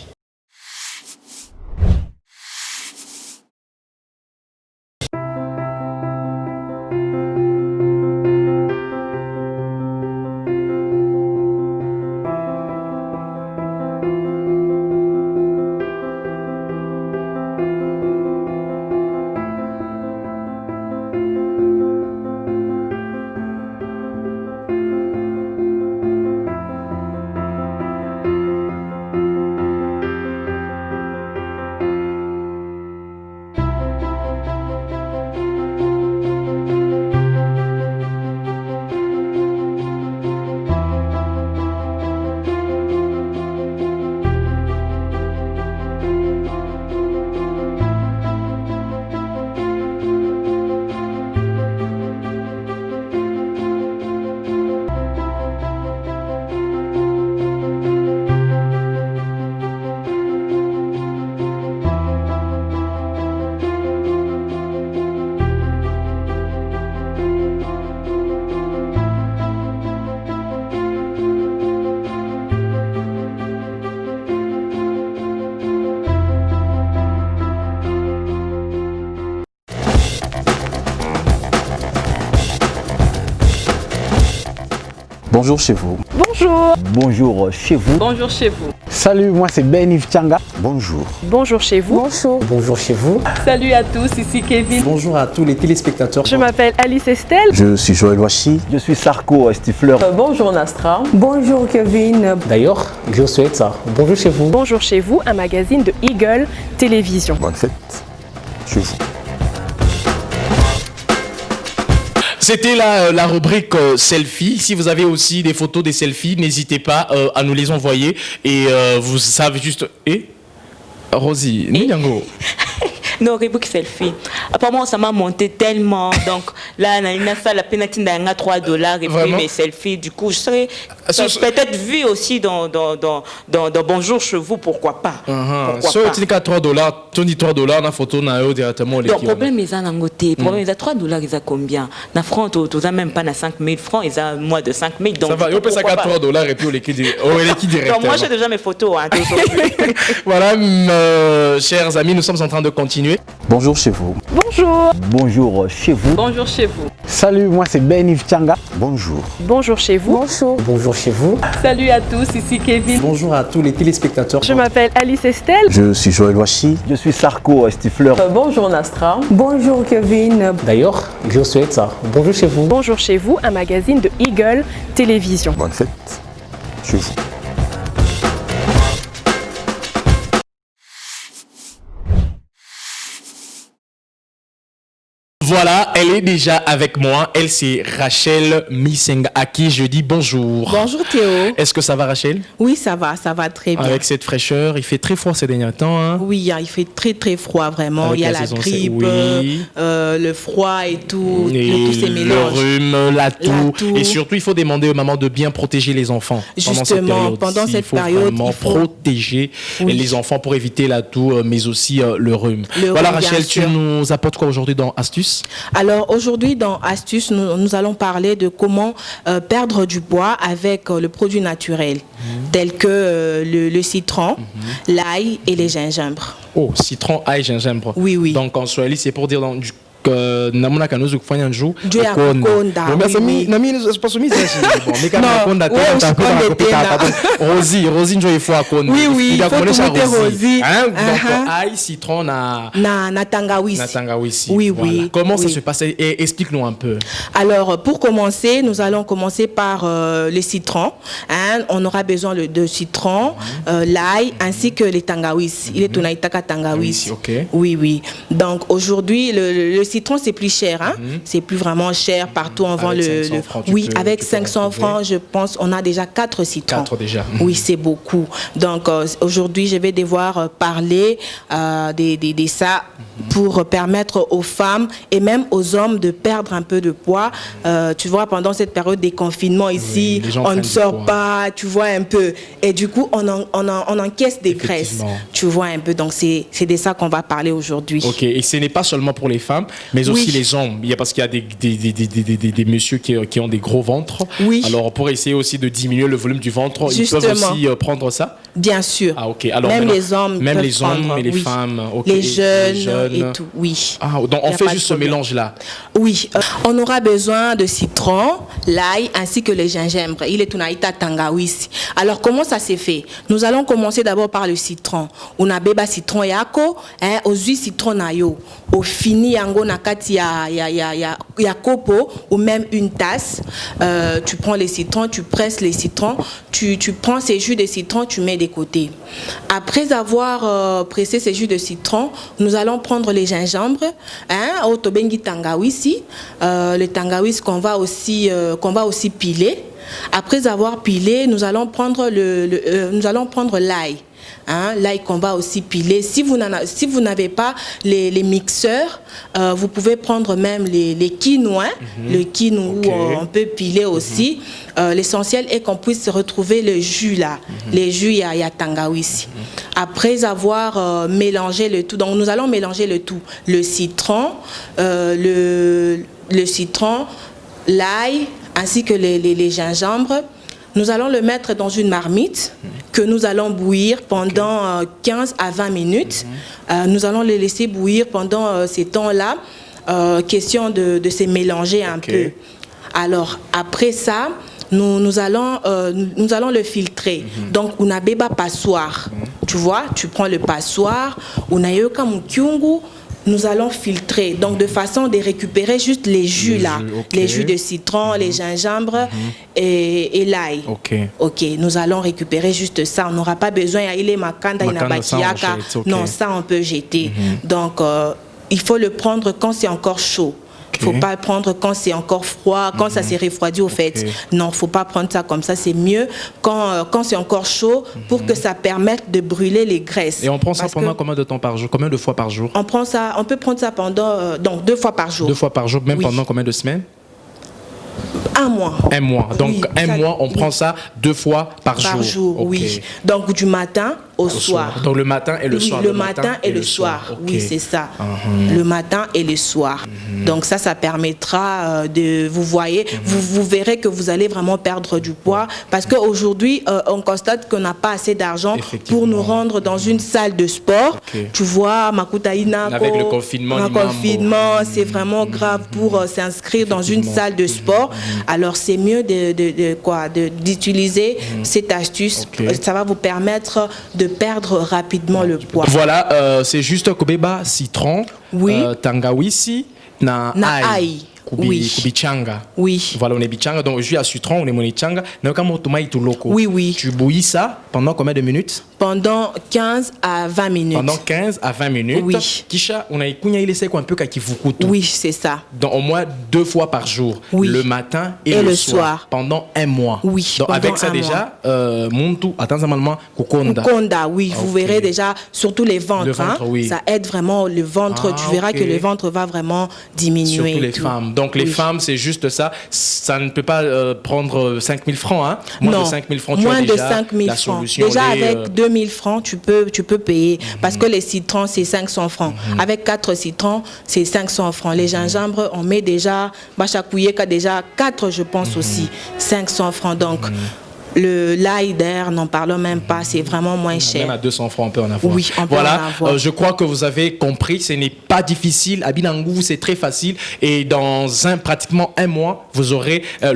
Bonjour chez vous. Bonjour. Bonjour chez vous. Bonjour chez vous. Salut, moi c'est Ben Yves Tchanga. Bonjour. Bonjour chez vous. Bonjour. Bonjour chez vous. Salut à tous, ici Kevin. Bonjour à tous les téléspectateurs. Je m'appelle Alice Estelle. Je suis Joël Wachi. Je suis Sarko Stifler. Bonjour Nastra. Bonjour Kevin. D'ailleurs, je souhaite ça. Bonjour chez vous. Bonjour chez vous, un magazine de Eagle Télévision. Bonne fête chez vous. C'était la rubrique selfie. Si vous avez aussi des photos des selfies, n'hésitez pas à nous les envoyer. Et vous savez juste... Rosie, Niango. Non, Rebook selfie. Apparemment, ça m'a monté tellement. Donc là, ça la pénalité d'un $3 et puis mes selfies. Du coup, je serais peut-être vu aussi dans Bonjour chez vous, pourquoi pas. Si tu as $3, tu dis $3, la photo n'a directement. Le problème est à côté. Le problème est à $3, ils ont combien? En France, tu n'as même pas 5 000 francs, ils ont moins de 5 000. Donc, ça va, il peut ça $3 et puis on l'équipe directement. Donc moi, j'ai déjà mes photos. Hein, voilà, chers amis, nous sommes en train de continuer. Bonjour chez vous. Bonjour. Bonjour chez vous. Bonjour chez vous. Salut, moi c'est Ben Yves Changa. Bonjour. Bonjour chez vous. Bonjour. Bonjour chez vous. Salut à tous, ici Kevin. Bonjour à tous les téléspectateurs. Je m'appelle Alice Estelle. Je suis Joël Wachi. Je suis Sarko Stifler. Bonjour Nastra. Bonjour Kevin. D'ailleurs, je souhaite ça. Bonjour chez vous. Bonjour chez vous, un magazine de Eagle Télévision. Bonne fête chez vous. Voilà, elle est déjà avec moi. Elle, c'est Rachel Misenga, à qui je dis bonjour. Bonjour Théo. Est-ce que ça va, Rachel? Oui, ça va très bien. Avec cette fraîcheur, il fait très froid ces derniers temps. Hein? Oui, il fait très froid vraiment. Avec il y a la grippe, le froid et tout. Tous ces mélanges. Le rhume, la toux. Et surtout, il faut demander aux mamans de bien protéger les enfants. Justement, pendant cette période, il faut protéger les enfants pour éviter la toux, mais aussi le rhume. Voilà, Rachel, tu nous apportes quoi aujourd'hui dans Astuces? Alors aujourd'hui dans Astuces, nous allons parler de comment perdre du poids avec le produit naturel, tel que le citron, l'ail et les gingembres. Oh, citron, ail, gingembre. Oui, oui. Donc en swahili, c'est pour dire du namuna kanuzu kufanya njuu akonda Rosie njo ifo akonda. Oui, il faut tumute Rosie. Donc ail, citron na tangawisi. Oui. Comment ça se passe? Explique-nous un peu. Alors pour commencer, nous allons commencer par les citrons. On aura besoin de citron, l'ail ainsi que les tangawisi. Il est tunaitaka tangawisi. Oui. Donc aujourd'hui le citron c'est plus cher, c'est plus vraiment cher partout. On vend avec 500 francs, je pense, on a déjà 4 citrons. 4 déjà. Oui, c'est beaucoup. Donc aujourd'hui, je vais devoir parler de ça pour permettre aux femmes et même aux hommes de perdre un peu de poids. Tu vois, pendant cette période des confinements ici, on ne sort pas, tu vois un peu. Et du coup, on encaisse des graisses, tu vois un peu. Donc c'est de ça qu'on va parler aujourd'hui. Ok, et ce n'est pas seulement pour les femmes, mais aussi les hommes. Parce qu'il y a des messieurs qui ont des gros ventres. Oui. Alors pour essayer aussi de diminuer le volume du ventre, justement, ils peuvent aussi prendre ça? Bien sûr. Ah, ok. Alors, même les hommes, et les femmes. Okay. Les jeunes et tout, oui. Ah, donc on fait juste ce mélange-là? Oui. On aura besoin de citron, l'ail ainsi que les gingembres. Il est tunaita tangawisi. Alors comment ça s'est fait? Nous allons commencer d'abord par le citron. On a beba citron yako, aux huit citron na yo. Au fini yango nakati ya kopo ou même une tasse. Tu prends les citrons, tu presses les citrons, tu prends ces jus de citron, tu mets de côté. Après avoir pressé ces jus de citron, nous allons prendre les gingembres, au tobengi tangawisi, le tangawisi qu'on va aussi piler. Après avoir pilé, nous allons prendre l'ail. L'ail qu'on va aussi piler. Si vous n'avez pas les mixeurs, vous pouvez prendre même les quinoa, le quinoa où on peut piler aussi. L'essentiel est qu'on puisse retrouver le jus là, les jus ya tangawisi. Après avoir mélangé le tout, donc nous allons mélanger le tout, le citron, l'ail ainsi que les gingembres. Nous allons le mettre dans une marmite que nous allons bouillir pendant 15 à 20 minutes. Nous allons les laisser bouillir pendant ces temps-là, question de se mélanger un peu. Alors, après ça, nous allons le filtrer. Donc, on a beba passoire. Tu vois, tu prends le passoire, on a yoka mukyungu. Nous allons filtrer, donc de façon de récupérer juste les jus là, les jus de citron, les gingembres et l'ail. Ok, nous allons récupérer juste ça. On n'aura pas besoin, il est makanda, il n'a pas non, ça on peut jeter. Donc il faut le prendre quand c'est encore chaud. Faut pas prendre quand c'est encore froid, quand ça s'est refroidi au fait. Non, faut pas prendre ça comme ça. C'est mieux quand c'est encore chaud pour que ça permette de brûler les graisses. Et on prend ça pendant combien de temps par jour? Combien de fois par jour? On peut prendre ça pendant donc 2 fois par jour. 2 fois par jour, même pendant combien de semaines? 1 mois. 1 mois. Donc, un mois, on prend ça 2 fois par jour. Par jour, oui. Donc, du matin au soir. Donc, le matin et le soir. Le matin et le soir. Oui, c'est ça. Le matin et le soir. Donc, ça permettra de... Vous voyez, vous verrez que vous allez vraiment perdre du poids. Parce qu'aujourd'hui, on constate qu'on n'a pas assez d'argent pour nous rendre dans une salle de sport. Tu vois, Makutaïna... Avec le confinement. C'est vraiment grave pour s'inscrire dans une salle de sport. Alors, c'est mieux d'utiliser cette astuce. Ça va vous permettre de perdre rapidement le poids. Voilà, c'est juste Kobeba, citron, Tangawisi, na aïe. Kubichanga. Oui. Voilà, on est bichanga. Donc, jus à citron, on est monichanga. Oui. Tu bouillis ça pendant combien de minutes? Pendant 15 à 20 minutes. Pendant 15 à 20 minutes. Oui. Kisha, on a un peu kakifukutu. Oui, c'est ça. Donc, au moins 2 fois par jour. Oui. Le matin et le soir. Pendant 1 mois. Oui. Donc, avec ça déjà, Muntu, attends un moment, Kukonda. Kukonda, oui. Vous verrez déjà, surtout les ventres. Le ventre, oui. Ça aide vraiment le ventre. Tu verras que le ventre va vraiment diminuer. Surtout les femmes. Donc, les femmes, c'est juste ça. Ça ne peut pas prendre 5 000 francs. Hein. Moins de 5 000 francs, tu as déjà 5 000 la solution. Déjà, avec 2 000 francs, tu peux payer. Parce que les citrons, c'est 500 francs. Avec 4 citrons, c'est 500 francs. Les gingembres, on met déjà, Bachakouye, déjà 4, je pense aussi, 500 francs. Donc, l'ail d'air, n'en parlons même pas, c'est vraiment moins cher. Même à 200 francs, on peut en avoir. Oui, on peut voilà, en avoir. Je crois que vous avez compris, ce n'est pas difficile. À Binangou, c'est très facile. Et dans pratiquement 1 mois, vous aurez un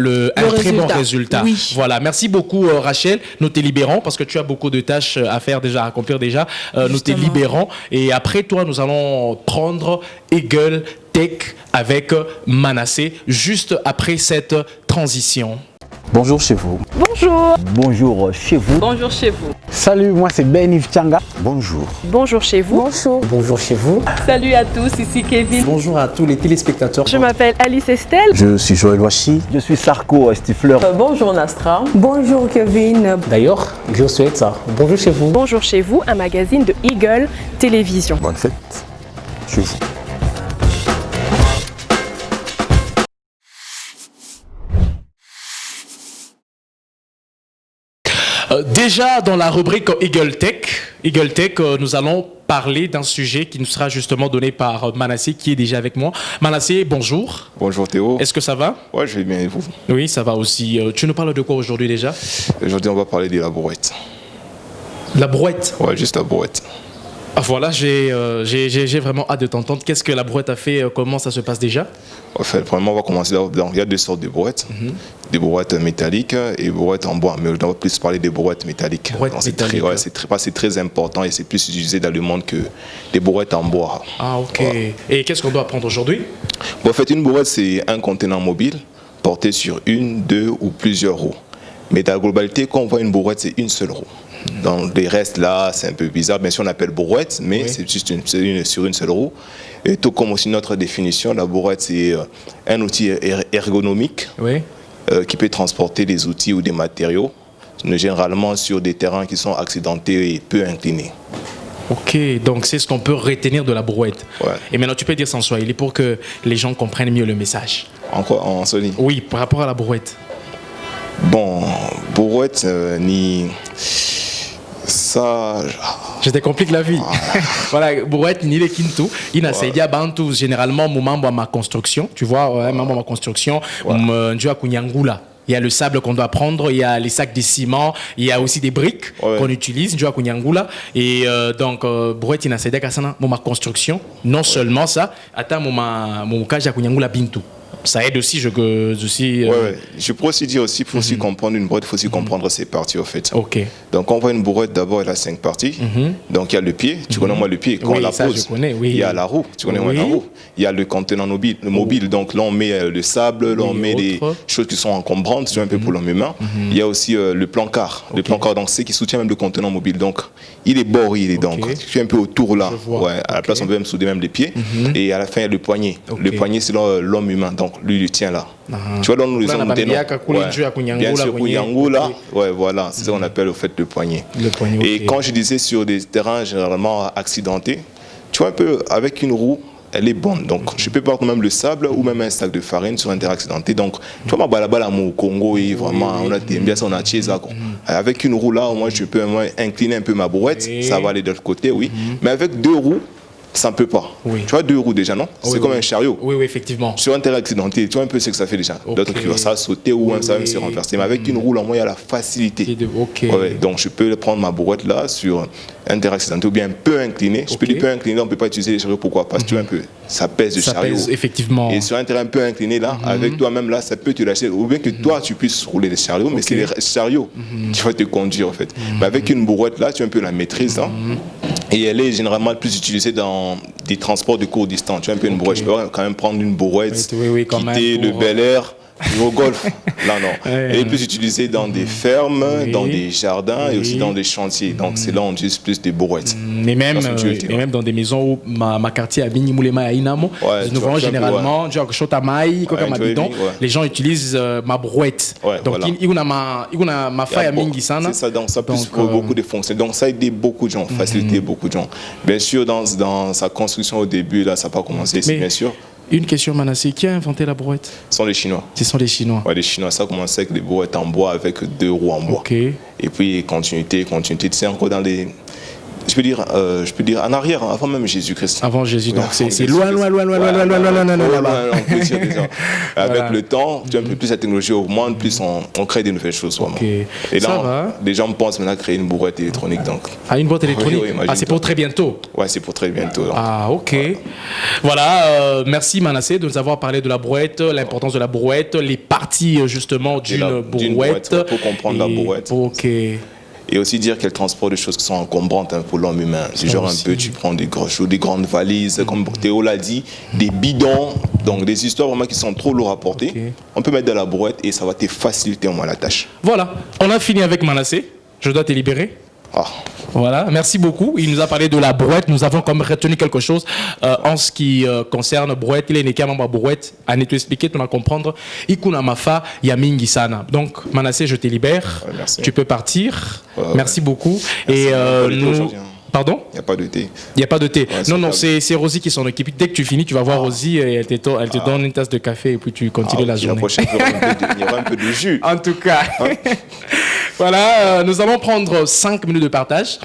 très bon résultat. Oui. Voilà, merci beaucoup Rachel. Nous te libérons parce que tu as beaucoup de tâches à faire déjà, à accomplir déjà. Nous te libérons. Et après toi, nous allons prendre Eagle Tech avec Manassé, juste après cette transition. Bonjour chez vous. Bonjour. Bonjour chez vous. Bonjour chez vous. Salut, moi c'est Ben Yves Changa. Bonjour. Bonjour chez vous. Bonjour. Bonjour chez vous. Salut à tous, ici Kevin. Bonjour à tous les téléspectateurs. Je m'appelle Alice Estelle. Je suis Joël Wachi. Je suis Sarko Stifler. Bonjour Nastra. Bonjour Kevin. D'ailleurs, je souhaite ça. Bonjour chez vous. Bonjour chez vous, un magazine de Eagle Télévision. Bonne fête chez vous. Déjà dans la rubrique Eagle Tech, nous allons parler d'un sujet qui nous sera justement donné par Manassé qui est déjà avec moi. Manassé, bonjour. Bonjour Théo. Est-ce que ça va? Ouais, je vais bien et vous? Oui, ça va aussi. Tu nous parles de quoi aujourd'hui déjà? Aujourd'hui, on va parler de la brouette. La brouette? Ouais, juste la brouette. Ah, voilà, j'ai vraiment hâte de t'entendre. Qu'est-ce que la brouette a fait? Comment ça se passe déjà? En fait, premièrement, on va commencer d'abord. Il y a 2 sortes de brouettes. Des brouettes métalliques et des brouettes en bois. Mais on va plus parler des brouettes métalliques. C'est très important et c'est plus utilisé dans le monde que des brouettes en bois. Ah, ok. Voilà. Et qu'est-ce qu'on doit apprendre aujourd'hui? Bon, en fait, une brouette, c'est un contenant mobile porté sur 1, 2 ou plusieurs roues. Mais dans la globalité, quand on voit une brouette, c'est une seule roue. Dans les restes là, c'est un peu bizarre, bien sûr on appelle brouette, mais c'est juste sur une seule roue. Et tout comme aussi notre définition, la brouette c'est un outil ergonomique qui peut transporter des outils ou des matériaux, généralement sur des terrains qui sont accidentés et peu inclinés. Ok, donc c'est ce qu'on peut retenir de la brouette. Ouais. Et maintenant tu peux dire sans swahili pour que les gens comprennent mieux le message. En quoi? En swahili? Oui, par rapport à la brouette. Bon, brouette ni... Ça... Je te complique la vie. Voilà, brouette ni les kintu. Il a essayé à bantu généralement mon membre à ma construction. Tu vois, membre à ma construction, tu as kunyangula. Il y a le sable qu'on doit prendre, il y a les sacs de ciment, il y a aussi des briques qu'on utilise, tu as kunyangula. Et donc, brouette il a essayé à ma construction. Non seulement ça, attends mon cas à kunyangula bintu. Ça aide aussi, je pourrais aussi dire aussi, il faut aussi comprendre une brouette, il faut aussi comprendre ses parties, au fait. Ok. Donc, on voit une brouette, d'abord, elle a 5 parties. Donc, il y a le pied, tu connais moi le pied, quand on la pose. Il y a la roue, tu connais moi la roue. Il y a le contenant mobile, donc là, on met le sable, là, on met des choses qui sont encombrantes, tu vois, un peu pour l'homme humain. Il y a aussi le plancard. Le plancard, donc, c'est qui soutient même le contenant mobile. Donc, il est boré, donc, tu es un peu autour là. Ouais, à la place, on peut même souder même les pieds. Et à la fin, il y a le poignet. Le poignet, c'est l'homme humain. Donc, lui, il le tient là. Tu vois, là, nous les hommes, bien sûr, Kunyango, là, ouais, voilà, c'est ça qu'on appelle au fait le poignet. Et quand je disais sur des terrains généralement accidentés, tu vois, un peu avec une roue, elle est bonne. Donc, je peux prendre même le sable ou même un sac de farine sur un terrain accidenté. Donc, tu vois, ma balabala au Congo, et vraiment, on a des bien, on a ça. Avec une roue là, moi, je peux incliner un peu ma brouette, ça va aller de l'autre côté, oui. Mais avec 2 roues, ça ne peut pas. Tu vois, 2 roues déjà, non? C'est comme un chariot. Oui, effectivement. Sur un terrain accidenté, tu vois un peu ce que ça fait déjà. D'autres qui vont ça sauter ou même ça va même se renverser. Mais avec une roue, là, moi, il y a la facilité. Donc, je peux prendre ma brouette là sur un terrain accidenté ou bien un peu incliné. Je peux dire peu incliné, on ne peut pas utiliser les chariots. Pourquoi? Parce que tu vois un peu, ça pèse le chariot. Pèse, effectivement. Et sur un terrain un peu incliné là, avec toi-même là, ça peut te lâcher. Ou bien que toi, tu puisses rouler les chariots, mais c'est les chariots qui vont te conduire en fait. Mais avec une brouette là, tu as un peu la maîtrise là. Et elle est généralement plus utilisée dans des transports de courte distance. Tu as un peu une brouette. Je peux quand même prendre une brouette, quitter le Bel Air, au golf. Non. Elle est plus utilisée dans des fermes, dans des jardins et aussi dans des chantiers. Donc c'est là où on utilise plus des brouettes. Et même dans des maisons où ma quartier à Bini-Moulema à Inamo, nous voyons généralement, les gens utilisent ma brouette. Donc il y a ma faille à Mingisana. C'est ça, donc ça plus beaucoup de fonctions. Donc ça a aidé beaucoup de gens, facilité beaucoup de gens. Bien sûr, dans sa construction au début, là, ça n'a pas commencé ici, bien sûr. Une question, Manassé, qui a inventé la brouette? Ce sont les Chinois. Ce sont les Chinois. Ouais, les Chinois, ça a commencé avec des brouettes en bois, avec 2 roues en bois. Et puis, continuité, c'est encore dans les... Je peux dire en arrière, avant même Jésus-Christ. Avant Jésus, donc c'est loin. Avec le temps, plus la technologie augmente, plus on crée de nouvelles choses. Et là, les gens pensent maintenant à créer une brouette électronique. Donc. Ah, une boîte électronique. C'est pour très bientôt. Ouais, c'est pour très bientôt. Donc. Ah, ok. Voilà, merci Manassé de nous avoir parlé de la brouette, l'importance de la brouette, les parties justement d'une brouette. Pour comprendre la brouette. Ok. Et aussi dire qu'elle transporte des choses qui sont encombrantes pour l'homme humain. C'est genre un peu, tu prends des grosses choses, des grandes valises, comme Théo l'a dit, des bidons, donc des histoires vraiment qui sont trop lourdes à porter. On peut mettre dans la brouette et ça va te faciliter au moins la tâche. Voilà, on a fini avec Manassé. Je dois te libérer. Voilà, merci beaucoup. Il nous a parlé de la brouette. Nous avons comme retenu quelque chose en ce qui concerne brouette. Il est né qu'à ma brouette. À ne t'expliquer, tu vas comprendre. Ikuna mafa yamingi sana. Donc, Manassé, je te libère. Tu peux partir. Merci beaucoup. Merci. Et nous. Pardon? Il n'y a pas de thé. Il n'y a pas de thé. Non, c'est Rosie qui s'en occupe. Dès que tu finis, tu vas voir Rosie et elle te donne une tasse de café et puis tu continues la journée. La prochaine fois, il y aura un peu de jus. En tout cas. Voilà, nous allons prendre 5 minutes de partage.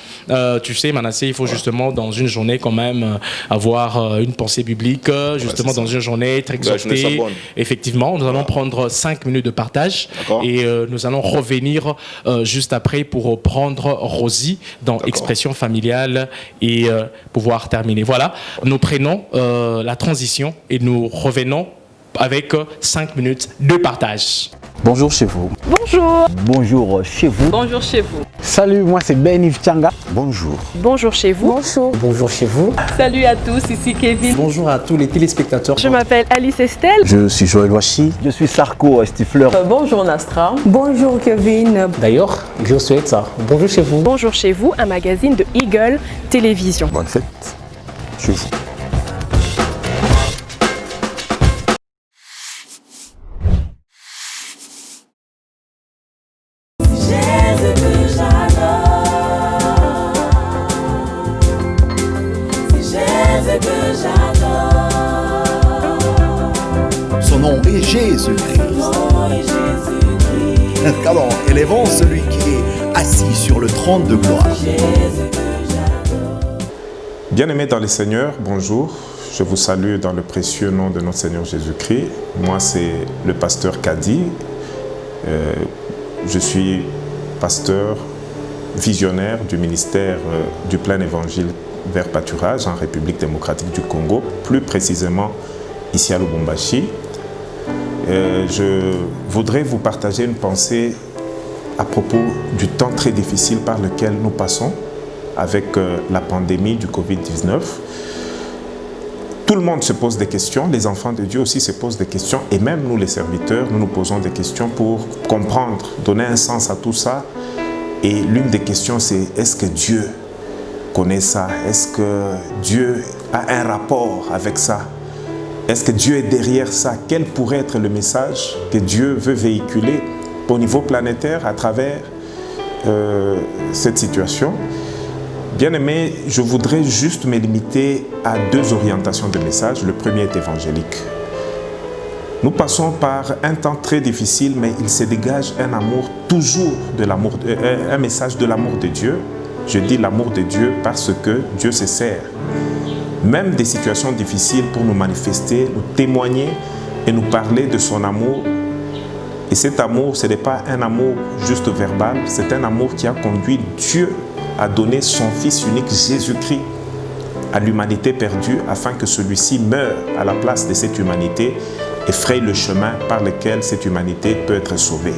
Tu sais, Manassé, il faut justement dans une journée quand même avoir une pensée biblique, justement dans une journée très exhortée. Effectivement, nous allons prendre 5 minutes de partage et nous allons revenir juste après pour reprendre Rosie dans Expression familiale et pouvoir terminer. Voilà, nous prenons la transition et nous revenons avec 5 minutes de partage. Bonjour chez vous. Bonjour. Bonjour chez vous. Bonjour chez vous. Salut, moi c'est Ben Yves Tchanga. Bonjour. Bonjour chez vous. Bonjour. Bonjour chez vous. Salut à tous, ici Kevin. Bonjour à tous les téléspectateurs. Je m'appelle Alice Estelle. Je suis Joël Wachi. Je suis Sarko Stifler. Bonjour Nastra. Bonjour Kevin. D'ailleurs, je souhaite ça. Bonjour chez vous. Bonjour chez vous, un magazine de Eagle Télévision. Bonne fête chez vous. Son nom est Jésus-Christ. Alors, élevons celui qui est assis sur le trône de gloire. Bien-aimés dans le Seigneur, bonjour. Je vous salue dans le précieux nom de notre Seigneur Jésus-Christ. Moi, c'est le pasteur Kadi. Je suis pasteur visionnaire du ministère du plein évangile vers pâturage en République démocratique du Congo, plus précisément ici à Lubumbashi. je voudrais vous partager une pensée à propos du temps très difficile par lequel nous passons avec la pandémie du Covid-19. Tout le monde se pose des questions, les enfants de Dieu aussi se posent des questions, et même nous les serviteurs, nous nous posons des questions pour comprendre, donner un sens à tout ça. Et l'une des questions, c'est est-ce que Dieu connaît ça? Est-ce que Dieu a un rapport avec ça? Est-ce que Dieu est derrière ça? Quel pourrait être le message que Dieu veut véhiculer au niveau planétaire à travers cette situation? Bien-aimé, je voudrais juste me limiter à 2 orientations de message. Le premier est évangélique. Nous passons par un temps très difficile, mais il se dégage un amour, toujours de l'amour, un message de l'amour de Dieu. Je dis l'amour de Dieu parce que Dieu se sert même des situations difficiles pour nous manifester, nous témoigner et nous parler de son amour. Et cet amour, ce n'est pas un amour juste verbal, c'est un amour qui a conduit Dieu à donner son Fils unique, Jésus-Christ, à l'humanité perdue, afin que celui-ci meure à la place de cette humanité et fraye le chemin par lequel cette humanité peut être sauvée.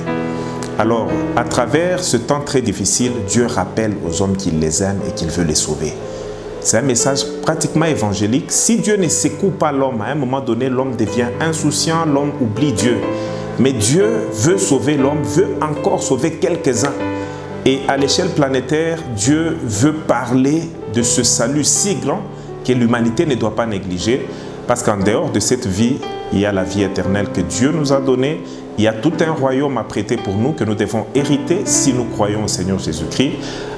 Alors, à travers ce temps très difficile, Dieu rappelle aux hommes qu'il les aime et qu'il veut les sauver. C'est un message pratiquement évangélique. Si Dieu ne secoue pas l'homme, à un moment donné, l'homme devient insouciant, l'homme oublie Dieu. Mais Dieu veut sauver l'homme, veut encore sauver quelques-uns. Et à l'échelle planétaire, Dieu veut parler de ce salut si grand que l'humanité ne doit pas négliger. Parce qu'en dehors de cette vie, il y a la vie éternelle que Dieu nous a donnée. Il y a tout un royaume à prêter pour nous que nous devons hériter si nous croyons au Seigneur Jésus-Christ.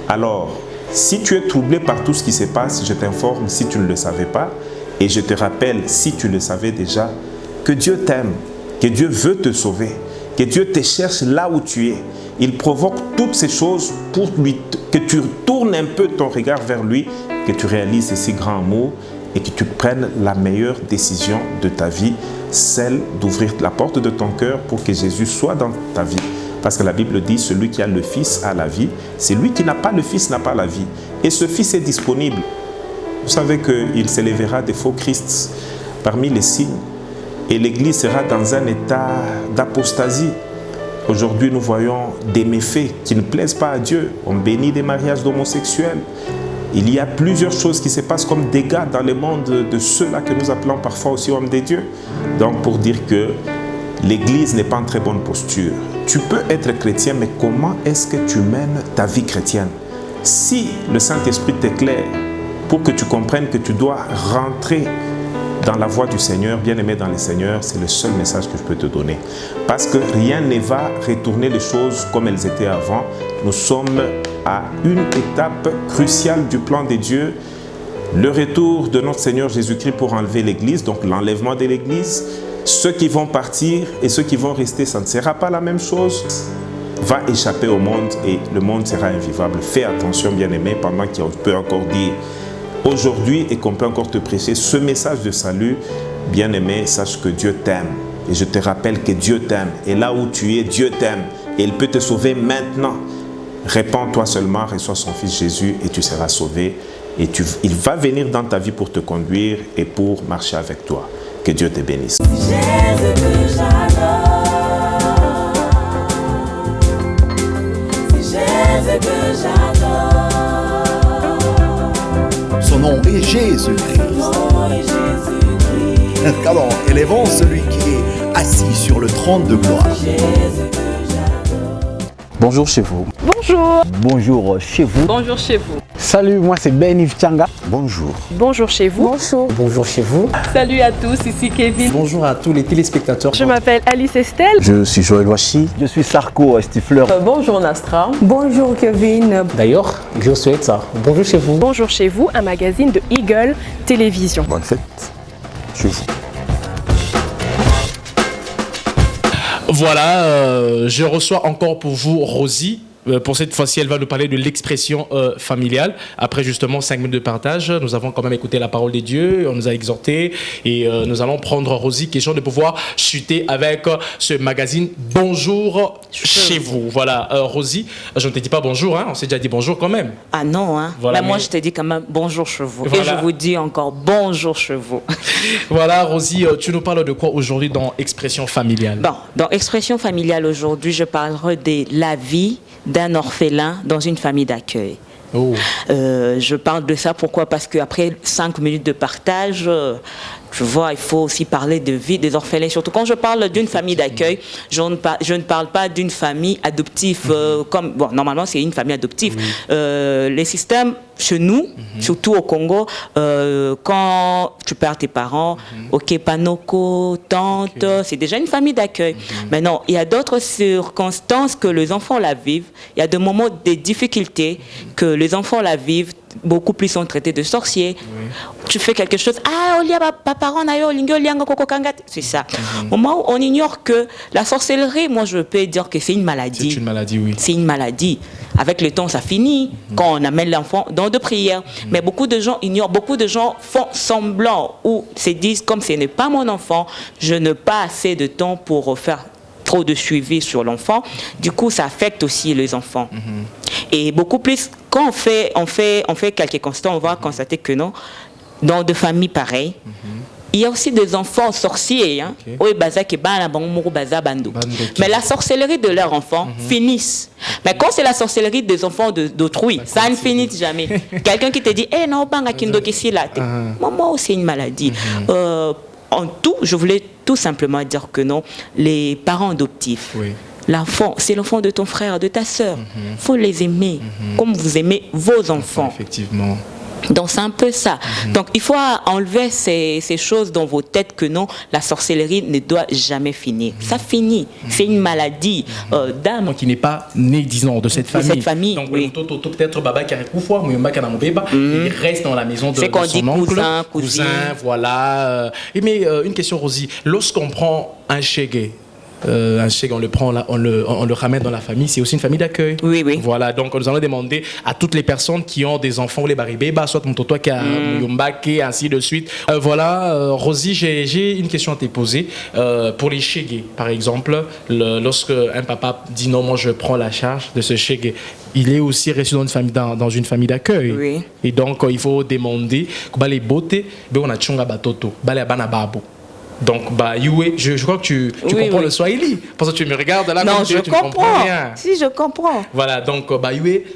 Alors, si tu es troublé par tout ce qui se passe, je t'informe si tu ne le savais pas. Et je te rappelle, si tu le savais déjà, que Dieu t'aime, que Dieu veut te sauver, que Dieu te cherche là où tu es. Il provoque toutes ces choses pour que tu tournes un peu ton regard vers lui, que tu réalises ce si grand amour et que tu prennes la meilleure décision de ta vie, celle d'ouvrir la porte de ton cœur pour que Jésus soit dans ta vie. Parce que la Bible dit, celui qui a le Fils a la vie, celui qui n'a pas le Fils n'a pas la vie. Et ce Fils est disponible. Vous savez qu'il s'élèvera des faux Christ parmi les signes et l'Église sera dans un état d'apostasie. Aujourd'hui, nous voyons des méfaits qui ne plaisent pas à Dieu. On bénit des mariages d'homosexuels. Il y a plusieurs choses qui se passent comme dégâts dans le monde de ceux-là que nous appelons parfois aussi hommes de Dieu. Donc, pour dire que l'Église n'est pas en très bonne posture. Tu peux être chrétien, mais comment est-ce que tu mènes ta vie chrétienne? Si le Saint-Esprit t'éclaire pour que tu comprennes que tu dois rentrer dans la voie du Seigneur, bien-aimé dans le Seigneur, c'est le seul message que je peux te donner. Parce que rien ne va retourner les choses comme elles étaient avant. Nous sommes à une étape cruciale du plan de Dieu. Le retour de notre Seigneur Jésus-Christ pour enlever l'Église, donc l'enlèvement de l'Église. Ceux qui vont partir et ceux qui vont rester, ça ne sera pas la même chose. Va échapper au monde et le monde sera invivable. Fais attention, bien-aimé, pendant qu'on peut encore dire aujourd'hui et qu'on peut encore te prêcher ce message de salut. Bien-aimé, sache que Dieu t'aime. Et je te rappelle que Dieu t'aime. Et là où tu es, Dieu t'aime. Et il peut te sauver maintenant. Répands-toi seulement, reçois son Fils Jésus et tu seras sauvé. Et il va venir dans ta vie pour te conduire et pour marcher avec toi. Que Dieu te bénisse. Jésus que j'adore, c'est Jésus que j'adore. Son nom est Jésus-Christ. Alors, élevons celui qui est assis sur le trône de gloire. Bonjour chez vous. Bonjour. Bonjour chez vous. Bonjour chez vous. Salut, moi c'est Ben-Yves Tchanga. Bonjour. Bonjour chez vous. Bonjour. Bonjour chez vous. Salut à tous, ici Kevin. Bonjour à tous les téléspectateurs. Je m'appelle Alice Estelle. Je suis Joël Wachi. Je suis Sarko Estifleur. Bonjour Nastra. Bonjour Kevin. D'ailleurs, je souhaite ça. Bonjour chez vous. Bonjour chez vous, un magazine de Eagle Télévision. Bonne fête chez vous. Voilà, je reçois encore pour vous Rosie. Pour cette fois-ci, elle va nous parler de l'expression familiale. Après justement 5 minutes de partage, nous avons quand même écouté la parole de Dieu, on nous a exhorté et nous allons prendre Rosie, question de pouvoir chuter avec ce magazine Bonjour chez vous. Voilà, Rosie, je ne te dis pas bonjour, hein, on s'est déjà dit bonjour quand même. Ah non, hein. Voilà, mais moi je te dis quand même bonjour chez vous. Voilà. Et je vous dis encore bonjour chez vous. Voilà, Rosie, tu nous parles de quoi aujourd'hui dans expression familiale? Bon, dans expression familiale aujourd'hui, je parlerai de la vie d'un orphelin dans une famille d'accueil. Oh. Je parle de ça, pourquoi? Parce qu'après 5 minutes de partage, je vois, il faut aussi parler de vie des orphelins. Surtout quand je parle d'une famille d'accueil, je ne parle pas d'une famille adoptive. Comme, bon, normalement, c'est une famille adoptive. Les systèmes, chez nous, surtout au Congo, quand tu perds tes parents, ok, panoko, tante, c'est déjà une famille d'accueil. Maintenant, il y a d'autres circonstances que les enfants la vivent. Il y a des moments de difficultés que les enfants la vivent. Beaucoup plus sont traités de sorciers. Tu fais quelque chose, c'est ça. Au moment où on ignore que la sorcellerie, moi je peux dire que c'est une maladie. C'est une maladie, oui. C'est une maladie. Avec le temps, ça finit quand on amène l'enfant dans de prières. Mais beaucoup de gens ignorent, beaucoup de gens font semblant ou se disent, comme ce n'est pas mon enfant, je n'ai pas assez de temps pour faire trop de suivi sur l'enfant. Du coup, ça affecte aussi les enfants. Et beaucoup plus, quand on fait quelques constats, on va constater que non, dans des familles pareilles, il y a aussi des enfants sorciers. Hein? Mais la sorcellerie de leurs enfants finissent. Mais quand c'est la sorcellerie des enfants d'autrui, ça ne finit jamais. Quelqu'un qui te dit, eh non, maman, c'est une maladie. En tout, je voulais tout simplement dire que non, les parents adoptifs, l'enfant, c'est l'enfant de ton frère, de ta sœur. Il faut les aimer comme vous aimez vos enfants. Effectivement. Donc c'est un peu ça. Donc il faut enlever ces choses dans vos têtes que non, la sorcellerie ne doit jamais finir. Ça finit. C'est une maladie d'âme. Qui n'est pas né, disons, de cette famille. Donc peut-être Baba qui il reste dans la maison de son oncle. Cousin, voilà. Mais une question, Rosie. Lorsqu'on prend un chégué, on le prend là, on le ramène dans la famille, c'est aussi une famille d'accueil. Oui. Voilà, donc nous allons demander à toutes les personnes qui ont des enfants ou les baribébas, soit mon toto qui a Muyumbake, ainsi de suite. Voilà, Rosie, j'ai une question à te poser. Pour les chégués, par exemple, lorsque un papa dit non, moi je prends la charge de ce chégué, il est aussi reçu dans une famille d'accueil. Oui. Et donc il faut demander que les beautés, on a tchonga batoto, bana babo. Donc, je crois que tu comprends le Swahili. Parce que tu me regardes là, non, tu ne comprends rien. Si, je comprends. Voilà, donc,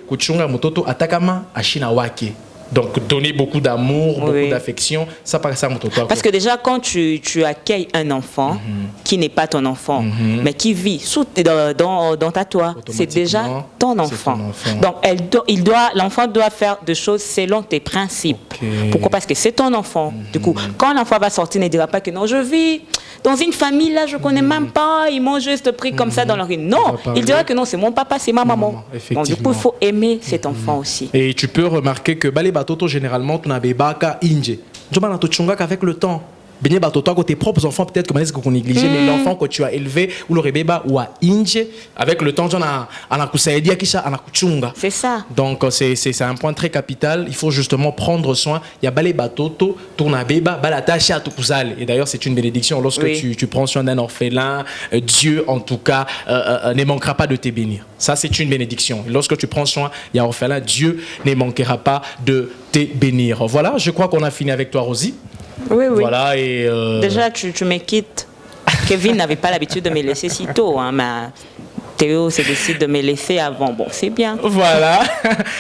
kuchunga mototo atakama ashina wake. Donc, donner beaucoup d'amour, beaucoup d'affection, ça paraît ça, mon toto. Parce que déjà, quand tu accueilles un enfant qui n'est pas ton enfant, mais qui vit dans ta toit, c'est déjà ton enfant. Donc, l'enfant doit faire des choses selon tes principes. Pourquoi? Parce que c'est ton enfant. Du coup, quand l'enfant va sortir, il ne dira pas que non, je vis dans une famille là, je ne connais même pas, ils m'ont juste pris comme ça dans la rue. Non, il dira que non, c'est mon papa, c'est ma maman. Donc, du coup, il faut aimer cet enfant aussi. Et tu peux remarquer que les batoto, généralement, tu n'as pas inje. Tu n'as pas avec le temps. Benye batoto tes propres enfants peut-être que qu'on néglige, mais l'enfant que tu as élevé ou le rebeba ou à inje avec le temps, c'est ça. Donc c'est un point très capital. Il faut justement prendre soin. Il y a balé batoto, tourna beba, balatache à tukuzal. Et d'ailleurs c'est une bénédiction lorsque tu prends soin d'un orphelin. Dieu en tout cas ne manquera pas de te bénir. Ça c'est une bénédiction. Lorsque tu prends soin, il y a un orphelin, Dieu ne manquera pas de te bénir. Voilà, je crois qu'on a fini avec toi, Rosie. Oui. Voilà, et déjà, tu me quittes. Kevin n'avait pas l'habitude de me laisser si tôt, hein, mais Théo s'est décidé de me laisser avant. Bon, c'est bien. Voilà,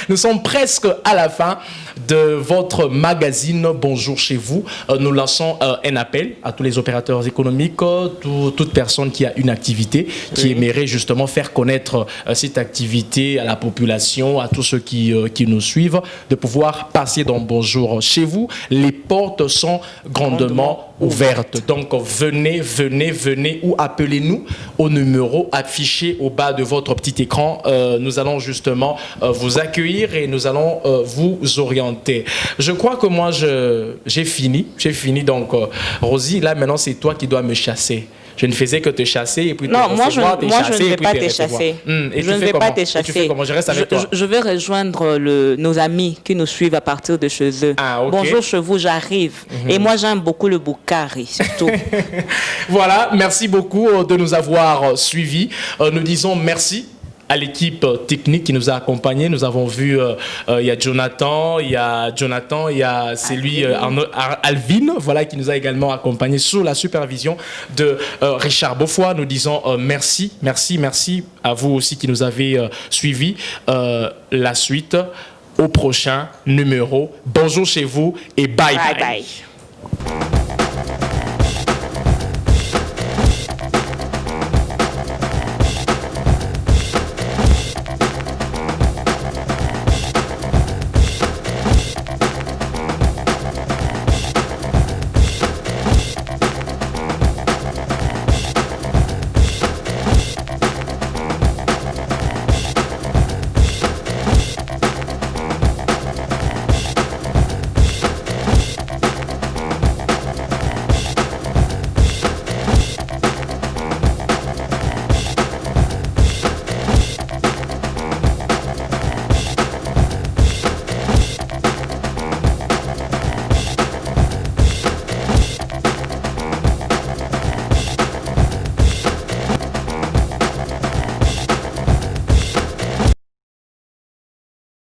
nous sommes presque à la fin de votre magazine Bonjour chez vous. Nous lançons un appel à tous les opérateurs économiques, toute personne qui a une activité, qui aimerait justement faire connaître cette activité à la population, à tous ceux qui nous suivent, de pouvoir passer dans Bonjour chez vous. Les portes sont grandement ouvertes. Donc venez ou appelez-nous au numéro affiché au bas de votre petit écran. Nous allons justement vous accueillir et nous allons vous orienter. Je crois que moi j'ai fini. Donc Rosie, là maintenant c'est toi qui dois me chasser. Je ne faisais que te chasser et puis non, te moi je ne vais pas te chasser. chasser. Je ne vais pas te chasser. Je reste avec toi. Je vais rejoindre nos amis qui nous suivent à partir de chez eux. Ah, okay. Bonjour chez vous, j'arrive. Et moi j'aime beaucoup le Boukari, surtout. Voilà, merci beaucoup de nous avoir suivis. Nous disons merci à l'équipe technique qui nous a accompagnés. Nous avons vu, il y a Jonathan, il y a celui Alvin, voilà, qui nous a également accompagnés sous la supervision de Richard Beaufoy. Nous disons merci à vous aussi qui nous avez suivis. La suite au prochain numéro. Bonjour chez vous et bye bye.